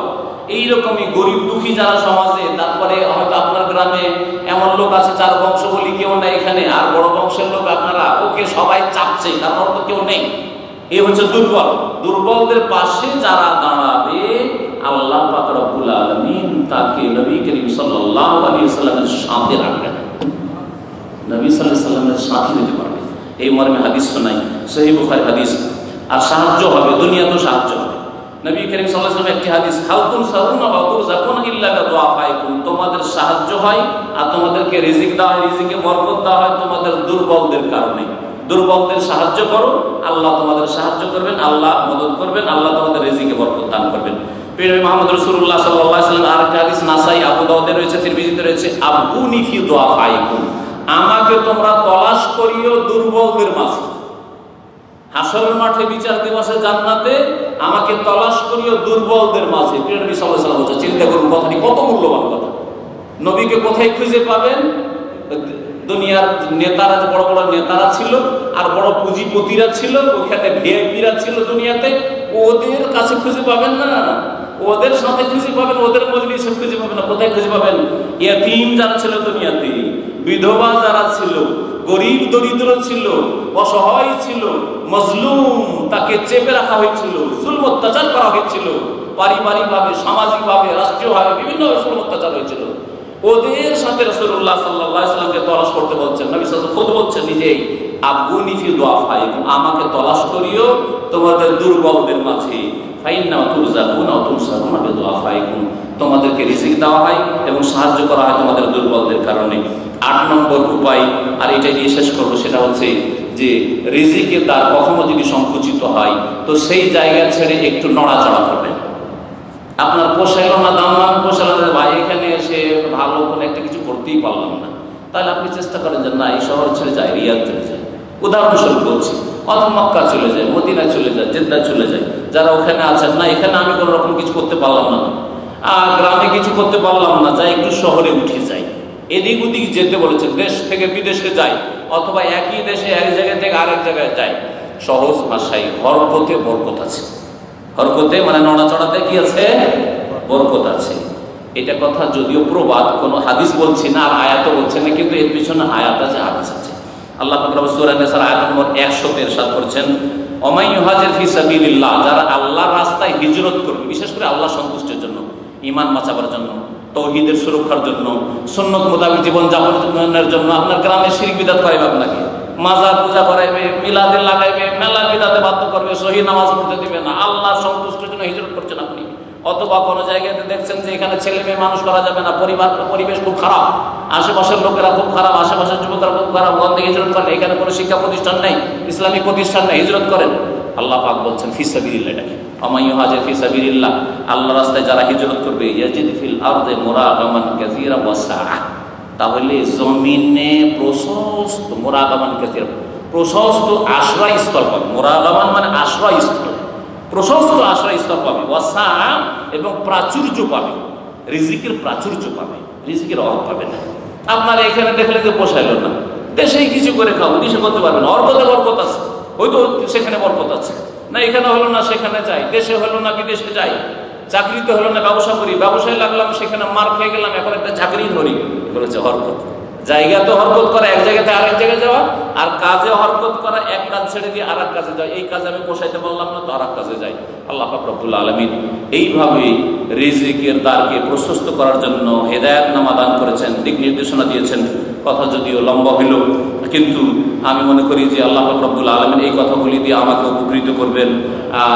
এইরকমই গরিব দুঃখী যারা সমাজে, তারপরে হয়তো আপনার গ্রামে এমন লোক আছে যার বংশ বলি কেউ নেই এখানে, আর বড় বংশের লোক আপনারা, ওকে সবাই চাপছে, কারণ ওর তো কেউ নেই। এই হচ্ছে দুর্বল। দুর্বলদের পাশে যারা দাঁড়াবে, আল্লাহ পাক রব্বুল আলামিন তাকে নবী করিম সাল্লাল্লাহু আলাইহি ওয়াসাল্লামের সাথে রাখবেন, নবী সাল্লাল্লাহু আলাইহি ওয়াসাল্লামের সাথে দিতে পারবে। এই মর্মে হাদিস শোনাই, সহিহ বুখারী হাদিস। আর সাহায্য হবে, দুনিয়াতেও সাহায্য হবে। নবী করিম সাল্লাল্লাহু আলাইহি ওয়াসাল্লাম একটি হাদিস, হালতুন সারুনা ওয়া তুরজাকুনা ইল্লা বিদুআফাইকুম, তোমাদের সাহায্য হয় আর তোমাদেরকে রিজিক দেওয়া হয়, রিজিকে বরকত দেওয়া হয় তোমাদের দুর্বলদের কারণে। দুর্বলদের সাহায্য করো, আল্লাহ তোমাদের সাহায্য করবেন, আল্লাহ মদদ করবেন, আল্লাহ তোমাদের রিজিকে বরকত দান করবেন। প্রিয় মুহাম্মদ রাসূলুল্লাহ সাল্লাল্লাহু আলাইহি ওয়াসাল্লাম আর একটা হাদিস নাসাই, আবু দাউদে রয়েছে, তিরমিজিতে রয়েছে, আবুনি ফি দুআফাইকুম, আমাকে তোমরা তলাশ করিও দুর্বলদের মাঝে। হাসরের মাঠে, বিচার দিবসে, জান্নাতে আমাকে তলাশ করিও দুর্বলদের মাঝে। প্রিয় নবী সাল্লাল্লাহু আলাইহি ওয়াসাল্লাম বলেছেন, চিন্তা করুন কথাটি কত মূল্যবান কথা। নবীকে কোথায় খুঁজে পাবেন? দুনিয়ার নেতারা, বড় বড় নেতারা ছিল আর বড় পুঁজিপতিরা ছিল, ওখানে ভিআইপিরা ছিল দুনিয়াতে, ওদের কাছে খুঁজে পাবেন না, ওদের সাথে খুঁজে পাবেন, ওদের মজলিসে খুঁজে পাবেন না। কোথায় খুঁজে পাবেন? ইয়াতীম যারা ছিল দুনিয়াতে, বিধবা যারা ছিল, গরিব দরিদ্র ছিল, অসহায় ছিল, মজলুম, তাকে চেপে রাখা হয়েছিল, জুলম অত্যাচার করা হয়েছিল, পারিবারিকভাবে, সামাজিকভাবে, রাষ্ট্রীয়ভাবে বিভিন্নভাবে জুলম অত্যাচার হয়েছিল, ওদের সাথে রাসূলুল্লাহ সাল্লাল্লাহু আলাইহি ওয়াসাল্লামকে তলাশ করতে বলছেন। নবী সাল্লাল্লাহু আলাইহি ওয়াসাল্লাম খুদ বলছেন নিজেই, আবগুনি ফি দুআফাইকুম, আমাকে তলাশ করিও তোমাদের দুর্বলদের মাঝে। ফাইন্না তুরজাকুনা ওয়া তুনসারুনা বিদুআফাইকুম, তোমাদেরকে রিজিক দেওয়া হয় এবং সাহায্য করা হয় তোমাদের দুর্বলদের কারণে। 8 নম্বর উপায়, আর এটা দিয়ে শেষ করবো, সেটা হচ্ছে যে রিজিকের দ্বার কখনো যদি সংকুচিত হয়, তো সেই জায়গা ছেড়ে একটু নড়াচড়া করবেন। আপনার পোষাইল না, দাম না পোষাইল না, ভাই এখানে এসে ভালো কোনো একটা কিছু করতেই পারলাম না, তাহলে আপনি চেষ্টা করেন যে না, এই শহর ছেড়ে যায়, রিয়াদ চলে যায়, উদাহরণস্বরূপ বলছি, অথবা মক্কা চলে যায়, মদিনা চলে যায়, জেদ্দা চলে যায়। যারা ওখানে আছেন, না এখানে আমি কোনো রকম কিছু করতে পারলাম না, আর গ্রামে কিছু করতে পারলাম না, যাই একটু শহরে উঠে যাই, এদিক ওদিক যেতে বলেছেন, দেশ থেকে বিদেশে যায় অথবা একই দেশে এক জায়গা থেকে আরেক জায়গায় যায়, সহজ ভাষায় হরকতে বরকত আছে। হরকতে মানে নড়াচড়াতে কি আছে? বরকত আছে। এটা কথা যদিও প্রবাদ, কোনো হাদিস বলছি না আর আয়াতও বলছে না, কিন্তু এর পিছনে আয়াত আছে, হাদিস আছে। আল্লাহ পাক সূরা নিসার আয়াত নম্বর 100 তে ইরশাদ করেছেন, ওমাই ইউহাজির ফি সাবিলিল্লাহ, যারা আল্লাহর রাস্তায় হিজরত করবে, বিশেষ করে আল্লাহ সন্তুষ্টির জন্য, ঈমান বাঁচাবার জন্য, তাওহীদের সুরক্ষার জন্য, সুন্নাত মোতাবেক জীবন যাপনের জন্য, আপনার গ্রামে শিরক বিদআত করাইবে, আপনাকে মাজার পূজা করাইবে, মিলাদে লাগাইবে, মেলা বিদাতে বাধ্য করবে, সহিহ নামাজ পড়তে দিবে না, আল্লাহর সন্তুষ্টির জন্য হিজরত করছেন আপনি। অথবা কোনো জায়গাতে দেখছেন যে এখানে ছেলে মেয়ে মানুষ করা যাবে না, পরিবেশ খুব খারাপ, আশেপাশের লোকেরা খুব খারাপ, আশেপাশের যুবকরা খুব খারাপ, ওখান থেকে হিজরত করেন। এখানে কোনো শিক্ষা প্রতিষ্ঠান নেই, ইসলামিক প্রতিষ্ঠান নেই, হিজরত করেন। আল্লাহ পাক বলছেন ফি সাবিলিল্লাহ, এটাকে ওমাই ইউহাজির ফি সাবিলিল্লাহ, আল্লাহর রাস্তায় যারা হিজরত করবে, ইয়াজিদ ফিল আরদি মুরাগামান কাসীরা ওয়া সাআ, তাহলে জমিনে প্রশস্ত, মুরাগামান কাসীরা প্রশস্ত আশ্রয়স্থল পাবে। মুরাগামান মানে আশ্রয়স্থল, প্রশস্ত আশ্রয়স্থল পাবে, ওয়াসা এবং প্রাচুর্য পাবে, রিজিকের প্রাচুর্য পাবে, রিজিকের অভাব পাবে না। আপনারা এখানে দেখলে যে পোষাইল না, দেশেই কিছু করে খাবো, দেশে করতে পারবেন, অর্কতে বরকত আছে, হয়তো সেখানে বরকত আছে না, এখানে হলো না সেখানে যাই, দেশে হলো না বিদেশে যাই, চাকরিতে হলো না ব্যবসা করি, ব্যবসায় লাগলাম সেখানে মার খেয়ে গেলাম, এখন একটা চাকরি ধরি, বলেছে হরকত। জায়গা তো হরকত করা, এক জায়গাতে আরেক জায়গায় যাওয়া, আর কাজে হরকত করা, এক কাজ ছেড়ে দিয়ে আর এক কাজে যাওয়া, এই কাজে আমি পোষাইতে পারলাম না তো আর এক কাজে যাই। আল্লাহ পাক রব্বুল আলামিন এইভাবে রিজিকের দ্বারকে প্রশস্ত করার জন্য হেদায়েতনামা দান করেছেন, দিক নির্দেশনা দিয়েছেন। কথা যদিও লম্বা হইল, কিন্তু আমি মনে করি যে আল্লাহ পাক রব্বুল আলামিন এই কথাগুলি দিয়ে আমাকে উপকৃত করবেন।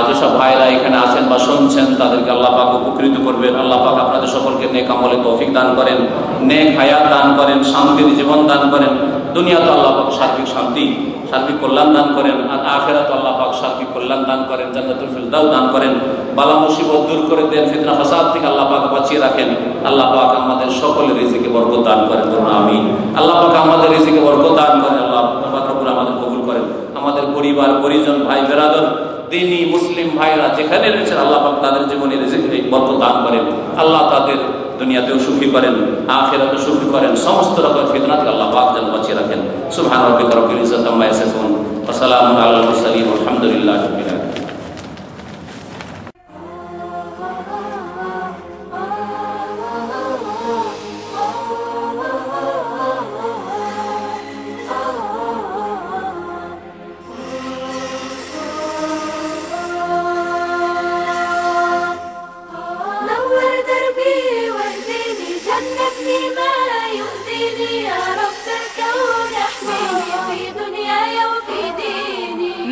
যেসব ভাইরা এখানে আছেন বা শুনছেন, তাদেরকে আল্লাহ পাক উপকৃত করবেন। আল্লাহ পাক আপনাদের সকলকে নেক আমলে তৌফিক দান করেন, নেক হায়াত দান করেন, শান্তির জীবন দান করেন। দুনিয়াতে আল্লাহ পাক সার্বিক শান্তি, সার্বিক কল্যাণ দান করেন, আর আখিরাতে আল্লাহ পাক সার্বিক কল্যাণ দান করেন, জান্নাতুল ফিরদাউস দান করেন। বালা মুসিবত দূর করে দেন, ফিতনা ফাসাদ থেকে আল্লাহ পাক বাঁচিয়ে রাখেন। আল্লাহ পাক আমাদের সকলের রিজিকে বরকত দান করেন, বলুন আমিন। আল্লাহ পাক আমাদের রিজিকে বরকত দান করেন, আল্লাহ পাক রব্বুল আমাদের কবুল করেন। আমাদের পরিবার পরিজন, ভাই বেরাদর, দিনী মুসলিম ভাইরা যেখানে রয়েছেন, আল্লাহ পাক তাদের জীবনে রিজিকে বরকত দান করেন। আল্লাহ তাদের দুনিয়াতেও সুখী করেন, আখিরাতেও সুখী করেন, সমস্ত রকমের ফিতনা থেকে আল্লাহ পাক যেন বাঁচিয়ে রাখেন। সুবহান রাব্বিকা রাব্বিল ইজ্জাতি আম্মা ইয়াসিফুন ওয়া সালামুন আলাল মুরসালিন ওয়ালহামদুলিল্লাহি রাব্বিল আলামিন।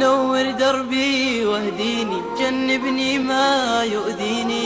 نور دربي واهديني، جنبني ما يؤذيني.